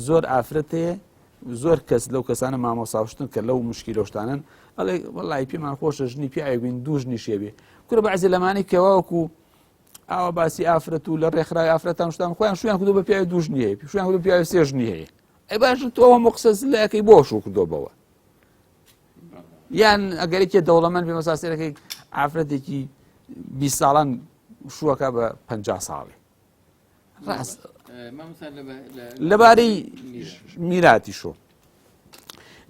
زۆر ئافرەت هەیە زۆر کەس لەو کەسانە مامۆساوشتن کە لەو مشکیلۆشتانن ئەڵێ وەڵی پێمان خۆشە ژنی پیاوێک بین دوو ژنی شێبێ کورە بەعزێ لەمانەی کەواوەکو ئاوا باسی ئافرەت و لە ڕێکخراوی ئافرەتان شتان خۆیان شویان کردو بە پیاوی دوو ژنی هەیە شویان کردو پیاوی سێ ژنی هەیە ئەی باش تۆ ئەوە قسە لە یەکەی بۆ شو کردو بەوە یان ئەگەرێکی دەوڵەمەند بێ مەساسێرەکەی ئافرەتێکی 20 ساڵان شووەکە بە 50 ساڵی ڕاست لەبارەی میراتی شۆ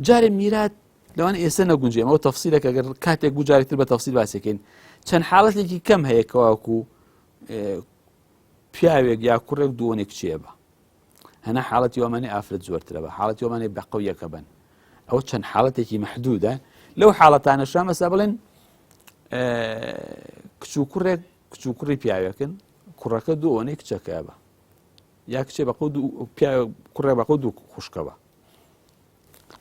جارێ میرات لەوان ئێستا نەگونجێ ئەمەوە تەفسیلێک ئەگەر کاتێک بوو جارێکتر بە تەفسیل باسێکەین چەند حاڵەتێکی کەم هەیە کەواکو پیاوێک یا کوڕێک دووەنێک کچێبە هەنا حاڵەتی وەمانەی ئافرەت زۆرترە بە حاڵەتی وەمانەی بەقەویەکە بن ئەو چەند حاڵەتێکی مەحدودە لەو حاڵەتانەشا مەسا بڵێن کچ و کوڕێک کچ و کوڕی پیاوێکن کوڕەکە دووەنەی کچەکە بە یا کچێ بەقە کوڕێ بەقە دوو خوشکەوە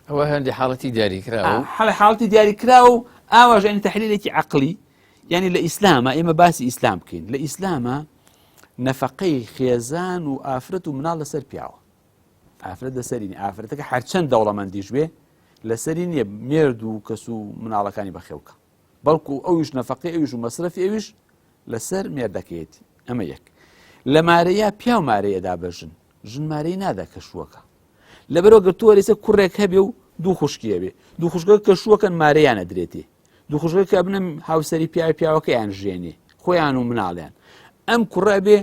ئەوە هەندی حاڵەتی دیاریکراوە حاڵەتی دیاریکرا و ئاواژ ینی تەحلیلێکی عەقلی یعنی لە ئیسلامە ئێمە باسی ئیسلام بکەین لە ئیسلامە نەفەقەی خێزان و ئافرەت و مناڵ لەسەر پیاوە ئافرەت لەسەرینی ئافرەتەکە هەرچەند دەوڵەمەندیش بێ لەسەری نییە مێرد و کەس و مناڵەکانی بەخێوکە بەڵکو ئەویش نەفەقەی ئەویش و مەسرەفی ئەویش لەسەر مێردەکەیەتی ئەمە یەک لە مارەیە پیا و مارەیەدا بەژن ژن مارەی نادا کە شووەکە لەبەرەوە گەر تۆ وەرێسە کوڕێک هەبێ و دوو خوشکیە بێ دوو خوشکە کە شووەکەن مارەیانە درێتێ دوو خوشکە کە بنە هاوسەری پیاوەکەیان ژێنێ خۆیان و مناڵیان ئەم کوڕە بێ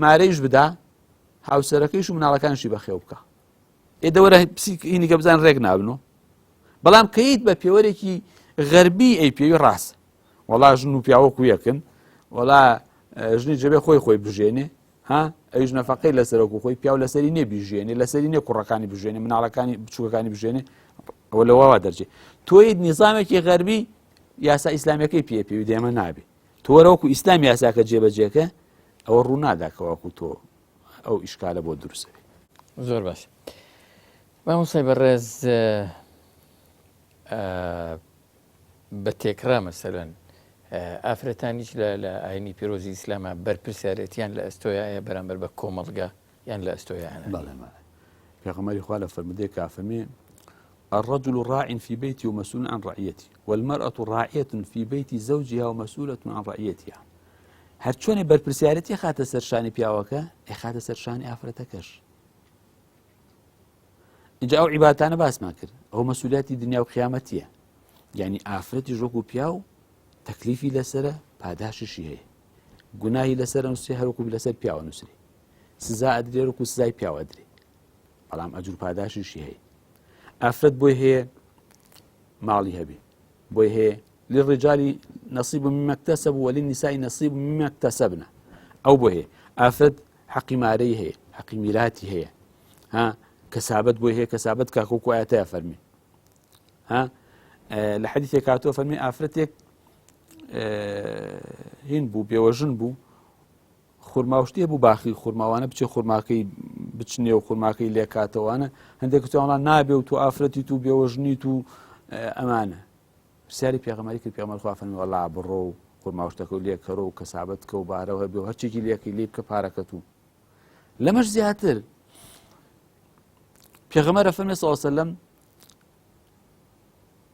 مارەیش بدا هاوسەرەکەیش و مناڵەکانشی بەخێو بکە ئێدەوەرە هینیکە بزان ڕێک نابنەوە بەڵام کەیت بە پێوەرێکی غەربی ئەی پێوی ڕاست وەڵا ژن و پیاوەکو یەکن وەڵا ژنی جەبێ خۆی بژێنێ ها ئەویش نەفەقەی لەسەرەکو خۆی پیاو لەسەری نێ بیژێنێ لەسەری نێ کوڕەکانی بژێنێ مناڵەکانی بچووکەکانی بژێنێ ئەوە لەوەوا دەرجێ تۆیت نیزامێکی غەربی یاسا ئیسلامیەکەی پێوی دێمە نابێ تۆرەوەکو ئیسلام یاساکە جێبەجێکە ئەوە ڕوو ناداکەوەکو تۆ ئەو ئیشکالە بۆ دروستە بێ زۆر باش مامۆستای بەڕێز بە تێکرا مەسەلەن ئافرەتانیش لە ئاینی پیرۆزی ئیسلامە بەرپرسیارەتیان لە ئەستۆیایە بەرامبەر بە کۆمەڵگە یان لە ئەستۆیانە پێغەمبەری خوا لە فەرمودەیەک فەرمێ الرجل راع في بيتي ومسؤول عن رعيته والمرأة راعية في بيت زوجها ومسؤولة عن رعيتها هەر چۆنێ بەرپرسیارەتی خاتە سەر شانی پیاوەکە خاتە سەر شانی ئافرەتەکەش اینجا ئەو عیبادەتانە باسمان کرد ئەو مەسئولیەتی دنیا و قیامەتیە یعنی ئافرەتی ژۆک و پیا و تەکلیفی لەسرە پاداششی هەیە گوناهی لەسەر نووسێ هەروکو لەسەر پیاوە نووسری سزا ئەدرێ وەکو سزای پیاوە درێ بەڵام ئەجور پاداششی هەیە ئافرەت بۆی هەیە ماڵی هەبێ بۆی هەیە للرجال نصيب مما اكتسبوا وللنساء نصيب مما اكتسبنا أو به ئافرەت حەقی مارەی هەیە حەقی میراتی هەیە ها کەسابەت بۆی هەیە کەسابەت کاکۆکو ئاەتەیە فەرمی ها لە حەدیثێک هاتووە فەرمی ئافرەتێک هین بوو بێوەژن بوو خورماوشتێ بوو باخی خورماوانە بچێ خورماکەی بچنێ و خورماکەی لێکاتەوانە هەندێک توانڵان نابێ و تو ئافرەتی تو بێوەژنیت و ئەمانە پرسیاری پێغەمبەری کرد پێغەمبەر خوا فەرمی وەڵا بڕۆ و خورماوشتەکە و لێکەڕۆ و کەسابەت کە و بارەوە بێ و هەرچێکی لێکەی لێ بکە پارەکەت و لەمەش زیاتر پێغەمبەر فەرمی صلی الله علیه وسلم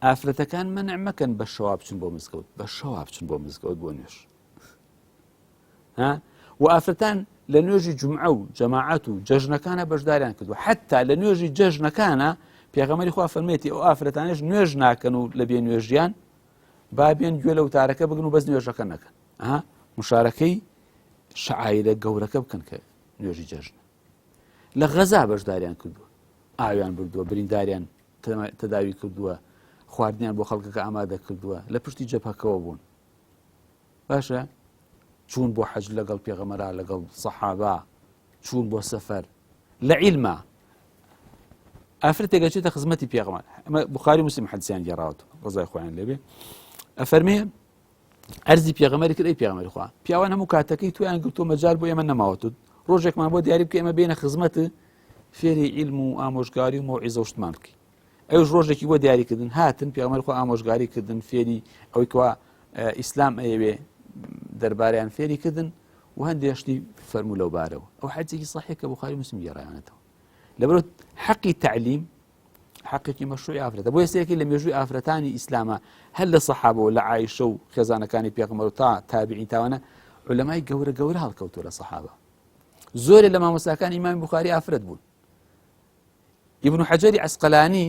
ئافرەتەکان مەنع مەکەن بە شەوا بچن بۆ مزگەوت بە شەوا بچن بۆ مزگەوت بۆ نوێژ ها و ئافرەتان لە نوێژی جومعە و جەماعەت و جەژنەکانە بەشداریان کردووە حتا لە نوێژی جەژنەکانە پێغەمبەری خوا فەرمێتی ئەو ئافرەتانەش نوێژ ناکەن و لە بێ نوێژیان با بێن گوێ لە وتارەکە بگن و بەس نوێژەکە نەکەن ئەها مشارەکەی شعائرە گەورەکە بکەن کە نوێژی جەژنە لە غەزا بەشداریان کردووە ئاویان بردووە برینداریان تەداوی کردووە خواردنیان بۆ خەڵکەکە ئامادە کردووە لە پشتی جەبهەکەوە بوون باشە چوون بۆ حەج لەگەڵ پێغەمبەرا لەگەڵ سەحابە چوون بۆ سەفەر لە عیلما ئافرەتێک ئەچێتە خزمەتی پێغەمبەر بوخاری موسلم حەدیثیان گێڕاوەتەوە ڕزای خۆیان لێبێ ئەفەرمێ ئەرزی پێغەمبەری کرد ئەی پێغەمبەری خوا پیاوان هەموو کاتەکەی تویان گرتووە مەجال بۆ ئێمە نەماوەتت ڕۆژێکمان بۆ دیاری بکە ئێمە بێنە خزمەتت فێری عیلم و ئامۆژگاری و مەوعیزە و شتمان بکەی ئەوش ڕۆژێکی بۆ دیاریکردن هاتن پێغەمبەری خوا ئامۆژگاری کردن فێری ئەوەی کەوا ئیسلام ئەیەوێ دەربارەیان فێری کردن و هەندێشتی فەرموو لەو بارەوە ئەو حەدیثێکی صحیح کە بوخاری موسلم گێڕایانەتەوە لەبەرەوە حەقی تعلیم حەقێکی مەشروعی ئافرەتە بۆ هێستێکی لە مێژووی ئافرەتانی ئیسلامە هەر لە سەحابە و لە عایشە و خێزانەکانی پێغەمبەر و تا تابعین تاوانە عولەمای گەورە گەورە هەڵکەوتووە لە سەحابە زۆرێک لە مامۆستاکانی ئیمامی بوخاری ئافرەت بوون ئیبن حەجەری عەسقەلانی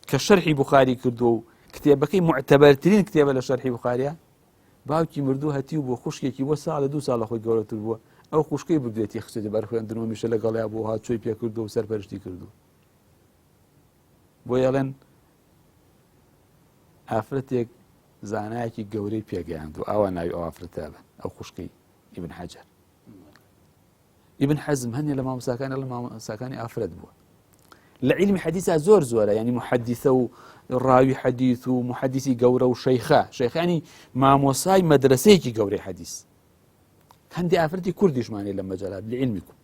کە شەرحی بوخاری کردووە و کتێبەکەی معتەبەرترین کتێبە لە شەرحی بوخاریە باوکی مردوو هەتی و بۆ خوشکێکی بۆ ساڵە 2 ساڵ خۆی گەورەتر بووە ئەو خوشکەی بردوێتی خستێتی بەر خوێندنەوە میشە لەگەڵیا بۆ هات چۆی پێ کردو و سەرپەرشتی کردو بۆ یەڵێن ئافرەتێک زانایەکی گەورەی پێگەیاند و ئاوا ناوی ئەو ئافرەتە بە ئەو خوشکەی ئیبن حەجەر ئیبن حەزم هەنێ لە مامۆستاکانی ئافرەت بووە لە عیلمی حەدیثا زۆر زۆرە ینی محەدیثە و ڕاوی حەدیث و محەدیثی گەورە و شەیخانی مامۆسای مەدرسەیەکی گەورەی حەدیث هەندی ئافرەتی کوردیشمانێ لە مەجالات لە عیلمیکم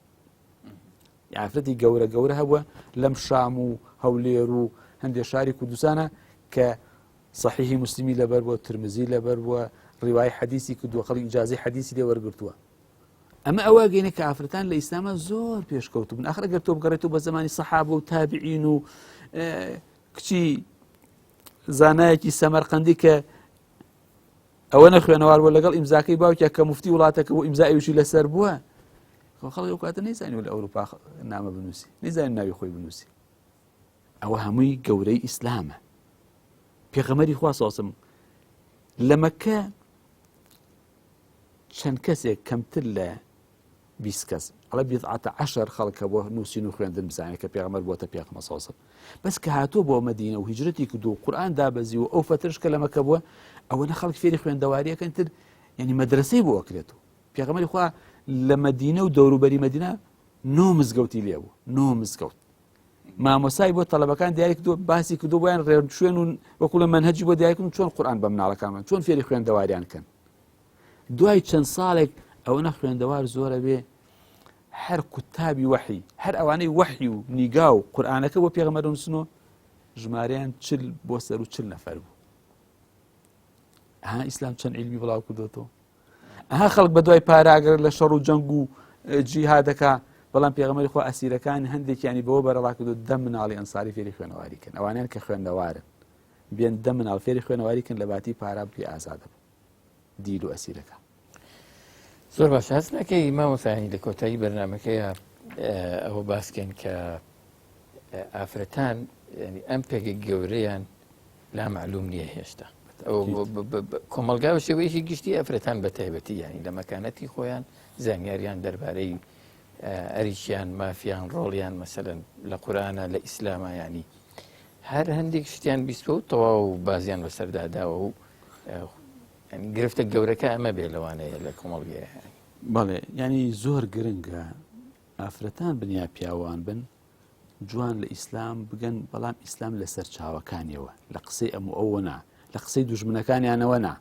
ئافرەتی گەورە هەبووە لەم شام و هەولێر و هەندێک شاری کوردستانە کە صحیحی مسلمی لەبەر بووە ترمزی لەبەر بووە ڕیوای حەدیثی کردووە خەڵک ئیجازەی حەدیثی لێ وەرگرتووە ئەمە ئەوە گەینە کە ئافرەتان لە ئیسلامە زۆر پێشکەوتوو بن ئاخر ئەگەر تۆ بگەڕێتەوە بە زمانی سەحابە و تابعین و کچی زانایەکی سەمەرقەندی کە ئەوە نەخوێنەوار بووە لەگەڵ ئیمزاکەی باوکە کە موفتی وڵاتەکە بۆ ئیمزایوشی لەسەر بووە خەڵک ئەو کاتە نەیزانیوە لە ئەوروپا نامە بنووسی نەیزانین ناوی خۆی بنووسی ئەوە هەمووی گەورەی ئیسلامە پێغەمبەری خوا سەڵسم لە مەککە چەند کەسێک کەمتر لە 20 کەس ئەڵە 10 خەڵکە بۆ نووسین و خوێندن بزانێت کە پێغەمبەر بۆتە پێغەمبەر سەڵسم بەس کە هاتووە بۆ مەدینە و هیجرەتی کردو و قورئان دابەزی و ئەو فترش کە لە مەککە بووە ئەوەنە خەڵک فێری خوێندەواریەکەن تر ینی مەدرسەی بۆ ئەکرێتەوە پێغەمبەری خوا لە مەدینە و دەوروبەری مەدینە 9 مزگەوتی لێ بوو 9 مزگەوت مامۆسای بۆ تەڵەبەکان دیاری کردو باسی کردو بۆیان ڕێشوێن و وەکو لە مەنهەجی بۆ دیاریکردن چۆن قورئان بە مناڵەکانمان چۆن فێری خوێندەواریان کەن دوای چەند ساڵێک ئەوەنە خوێندەوار زۆرە بێ هەر کوتابی وحی هەر ئەوانەی وحی و نیگا و قورئانەکە بۆ پێغەمبەر نووسنەوە ژمارەیان 40 بۆ سەر و 40 نەفەر بوو ئەها ئیسلام چەند عیلمی بڵاو کردوێتەوە ئەها خەڵک بە دوای پاراگەر لە شەڕ و جەنگ و جیهادەکە بەڵام پێغەمبەری خوا ئەسیرەکان هەندێکیانی بەوە بەرەڵا کردو 10 مناڵی ئەنساری فێری خوێنەواری کەن ئەوانیان کە خوێندەوارن بێن 10 مناڵ فێری خوێنەواری کەن لە باتی پارا بکەی ئازادە دیل و ئەسیرەکە زۆر باش هەست ناکەی مامۆستانی لە کۆتایی بەرنامەکەیە ئەوە باسکەن کە ئافرەتان ینی ئەم پێگە گەورەیان لا معلوم نییە هێشتا کۆمەلگا بە شێوەیەکی گشتی ئەفرەتان بە تایبەتی ینی لە مەکانەتی خۆیان زانیاریان دەربارەی ئەریشیان مافیان ڕۆڵیان مەسەلەن لە قورئانە لە ئیسلامە ینی هەر هەندێک شتیان بیستوە و تەواو بازیان بەسەرداداوە و ینی گرفتە گەورەکە ئەمە بێ لەوانەیە لە کۆمەڵگەیە. بەڵێ ینی زۆر گرنگە ئافرەتان بنیا پیاوان بن جوان لە ئیسلام بگەن، بەڵام ئیسلام لەسەر چاوەکانیەوە، لە قسەی ئەم ئەوە نا، لە قسەی دوژمنەکانیانەوە نا،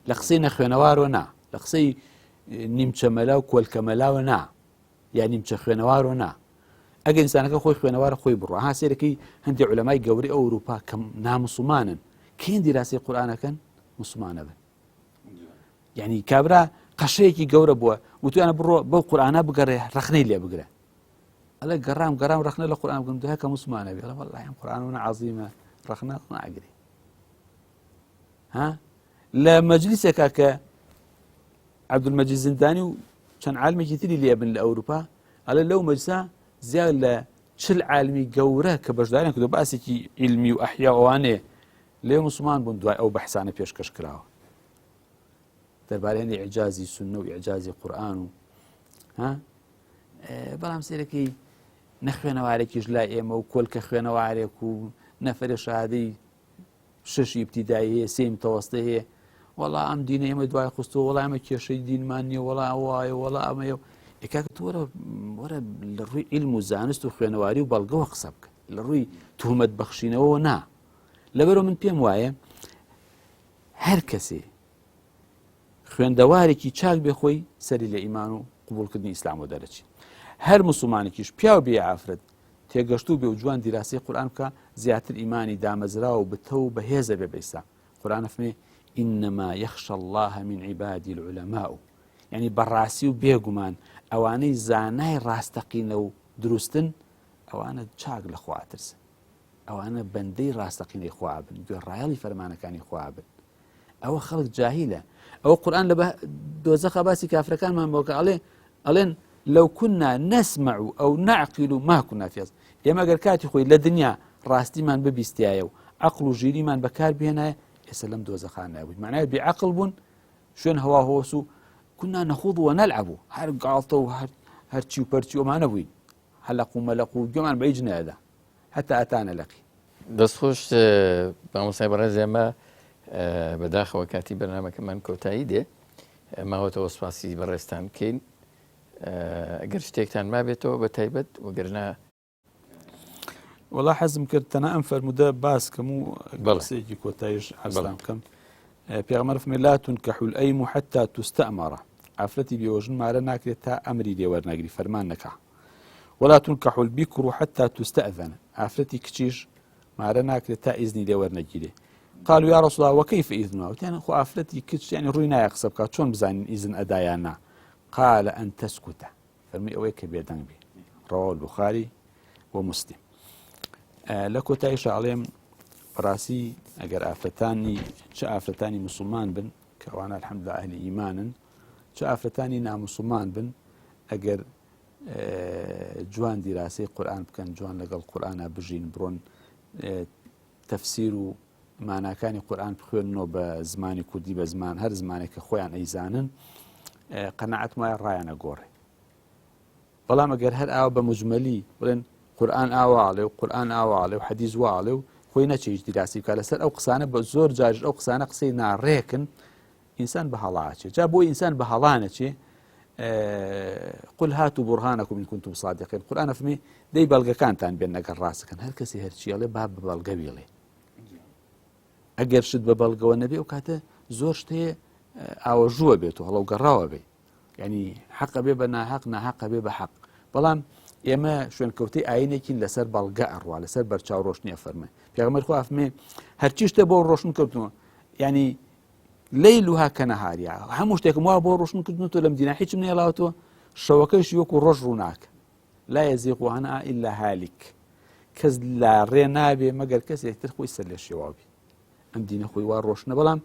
لە قسەی نەخوێنەوارەوە نا، لە قسەی نیمچە مەلا و کۆلکە مەلاوە نا، یا نیمچە خوێنەوارەوە نا. ئەگە ئینسانەکە خۆی خوێنەوارە خۆی بڕوە. ها سێرەکەی هەندێک عولەمای گەورەی ئەوروپا کە ناموسڵمانن کە هێندی ڕاستی قورئانەکەن موسڵمانە بن. یعنی کابرا قەشەیەکی گەورە بووە وتویانە بڕۆ بەو قورئانە بگەڕێ ڕەخنەی لێ بگرە. ئەڵێ گەڕام ڕەخنە لە قورئان بگەم دوای کە موسڵمانە بێ. ئەڵێ وەڵڵاهی ئەم قورئانە عەزیمە ڕەخنە ناگری. ها لە مەجلیسێکا کە عەبدولمەجید زیندانی و چەند عالمێکی تری لێ بن لە ئەوروپا، ئەڵێ لەو مەجلیسە زیاد لە 40 عالمی گەورە کە بەشداریان کردو باسێکی عیلمی و ئەحیا ئەوانەیە لێ موسڵمان بوون دوای ئەو بەحسانە پێشکەش کراوە دەربارەی ئیعجازی سونە و ئیعجازی قورئان و بەڵام سێرەکەی نەخوێنەوارێکیش لای ئێمە و کۆلکە خوێنەوارێک و نەفەرە شادەی 6 ئیبتیدایی هەیە 3 متەوەسطە هەیە، وەڵا ئەم دینە ئێمە دوای خستەوە، وەڵا ئەمە کێشەی دینمان نییە، وەڵا ئەوایە، وەڵا ئەمەیە. کاکە وەرە لە ڕووی عیلم و زانست و خوێنەواری و بەڵگەوە قسە بکە، لە ڕووی توهمەت بەخشینەوە نا. لەبەرەوە من پێم وایە هەر کەسێ خوێندەوارێکی چاک بێ خۆی سەری لە ئیمان و قبوڵکردنی ئیسلام و دەرەچێت. هەر موسڵمانێکیش پیاو بێ ئافرەت تێگەشتوو بێ و جوان دیراسی قورئان بکە زیاتر ئیمانی دامەزراوە و بتە و بەهێزە بێ بە ئیسلام. قورئان فەرمێ ئینەما یەخشە الله من عیبادی العولەماء، یعنی بەڕاستی و بێگومان ئەوانەی زانای ڕاستەقینە و دروستن ئەوانە چاک لە خوا ترسن، ئەوانە بەندەی ڕاستەقینەی خوا بن، گوێڕایەڵی فەرمانەکانی خوا بن. ئەوە خەڵک جاهیلە. ئەوە قورئان لە دۆزەخە باسی کافرەکانمان بۆکە ئەڵێن لەو كنا نسمع ئەو نعقل ما كنا في ئەزڵ. ئێمە گەر کاتی خۆی لە دنیا ڕاستیمان ببیستایە و عەقڵ و ژیریمان بەکار بهێنایە ئێستا لەم دۆزەخان نابووین. معنای بێعەقڵ بوون، شوێن هەوا هۆس و كنا نخوض ونلعب، هەر گاڵتە و هەرچی و پەرچی ئەمانە بووین، هەلق و مەلق و گوێمان بە هیچ نەدا حتا ئەتانە لەقی. دەستخۆش مامۆستای بەڕێز ئێمە بەداخەوە کاتی بەرنامەکەمان کۆتایی دێ، ماوەتەوە سوپاسی بەڕێستان بکەین. ئەگەر شتێکتان مابێتەوە بە تایبەت وەگەرنا وەڵا حەزم کرد تەنها ئەم فەرموودە باسکەم و بەڵسێکی کۆتاییش حەزم بکەم. پێغەمبەر فەرمێ لا تنكح الأيم حتى تستأمر، ئافرەتی بێوەژن مارە ناکرێت تا ئەمری لێ وەرنەگری، فەرمان نەکا. ولا تنكح البكر حتى تستأذن، ئافرەتی کچیش مارە ناکرێت تا ئیزنی لێ وەرنەگیرێ. قالوا يا رسول الله وكيف إذنها؟ وتیان خۆ ئافرەتی کچ یعنی ڕووی نایە قسە بکات، چۆن بزانین ئیزن ئەدایان نا؟ قال أن تسكت، فەرمی ئەوەی کە بێدەنگ بێ. رواه البخاري ومسلم. لە کۆتاییش ئەڵێم بەڕاستی ئەگەر ئافرەتانی چه ئافرەتانی موسڵمان بن کە ئەوانە الحەمدولله ئەهلی ئیمانن، چه ئافرەتانی ناموسڵمان بن، ئەگەر جوان دیراسی قورئان بکەن، جوان لەگەڵ قورئانە بژین، بڕۆن تەفسیر و ماناکانی قورئان بخوێننەوە بە زمانی کوردی، بە زمان هەر زمانێک کە خۆیان ئەیزانن، قەناعەت وایە ڕایانە گۆڕێ. بەڵام ئەگەر هەر ئاوا بە مجمەلی بڵێن قورئان ئاواڵێ و قورئان ئاواڵێ و حەدیث واڵێ و خۆی نەچێ هیچ دیراسی بکات لەسەر ئەو قسانە، بە زۆر جار ئەو قسانە قسەی ناڕێکن، ئینسان بە هەڵاچێ. جا بۆ ئینسان بە هەڵانەچێ قل هاتوا برهانكم إن كنتم صادقين. قورئان فەرمێ دەی بەڵگەکانتان بێن ئەگەر ڕاستەکەن، هەر کەسی هەرچی ئەڵێ با بە بەڵگە بێڵێ. ئەگەر شت بە بەڵگەوە نەبێ و کاتە زۆر شتەیە ئاوەژووە بێت و هەڵەو گەڕاوە بێ، یعنی حەقە بێ بە ناحەق، ناحەقە بێ بە حەق. بەڵام ئێمە شوێنکەوتەی ئاینێکین لەسەر بەڵگە ئەڕوا، لەسەر بەرچاو ڕۆشنی ئەفەرمێ. پێغەمبەر خوا فەرمێ هەرچی شتێ بۆ ڕۆشن کردووە، یعنی لەیلوها کەنەهاریها، هەموو شتێکم وا بۆ ڕۆشن کردنەوە لەم دینە هیچم نێڵاوەتەوە، شەوەکەیشی وەکو ڕۆژ ڕووناکە. لا يزيغ عنها إلا هالك، کەس لا ڕێ نابێ مەگەر کەسێک تر خۆی سەر لێ شێواوی. ئەم دینە خۆی وا ڕۆشنە، بەڵام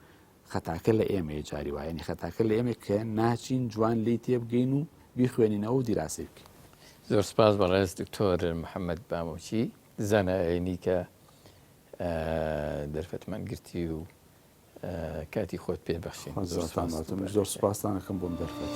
خەتاکە لە ئێمەیە جاری وایە، یعنی خەتاکە لە ئێمە کە ناچین جوان لی تێبگەین و بیخوێنینەوە و دیراسی بکەین. زۆر سپاس بەڕێز دکتۆر محەممەد بامۆچی، زانە ئاینی کە دەرفەتمان گرتی و کاتی خۆت پێبەخشین. زۆر سپاسدانەکەم بۆم دەرفەت.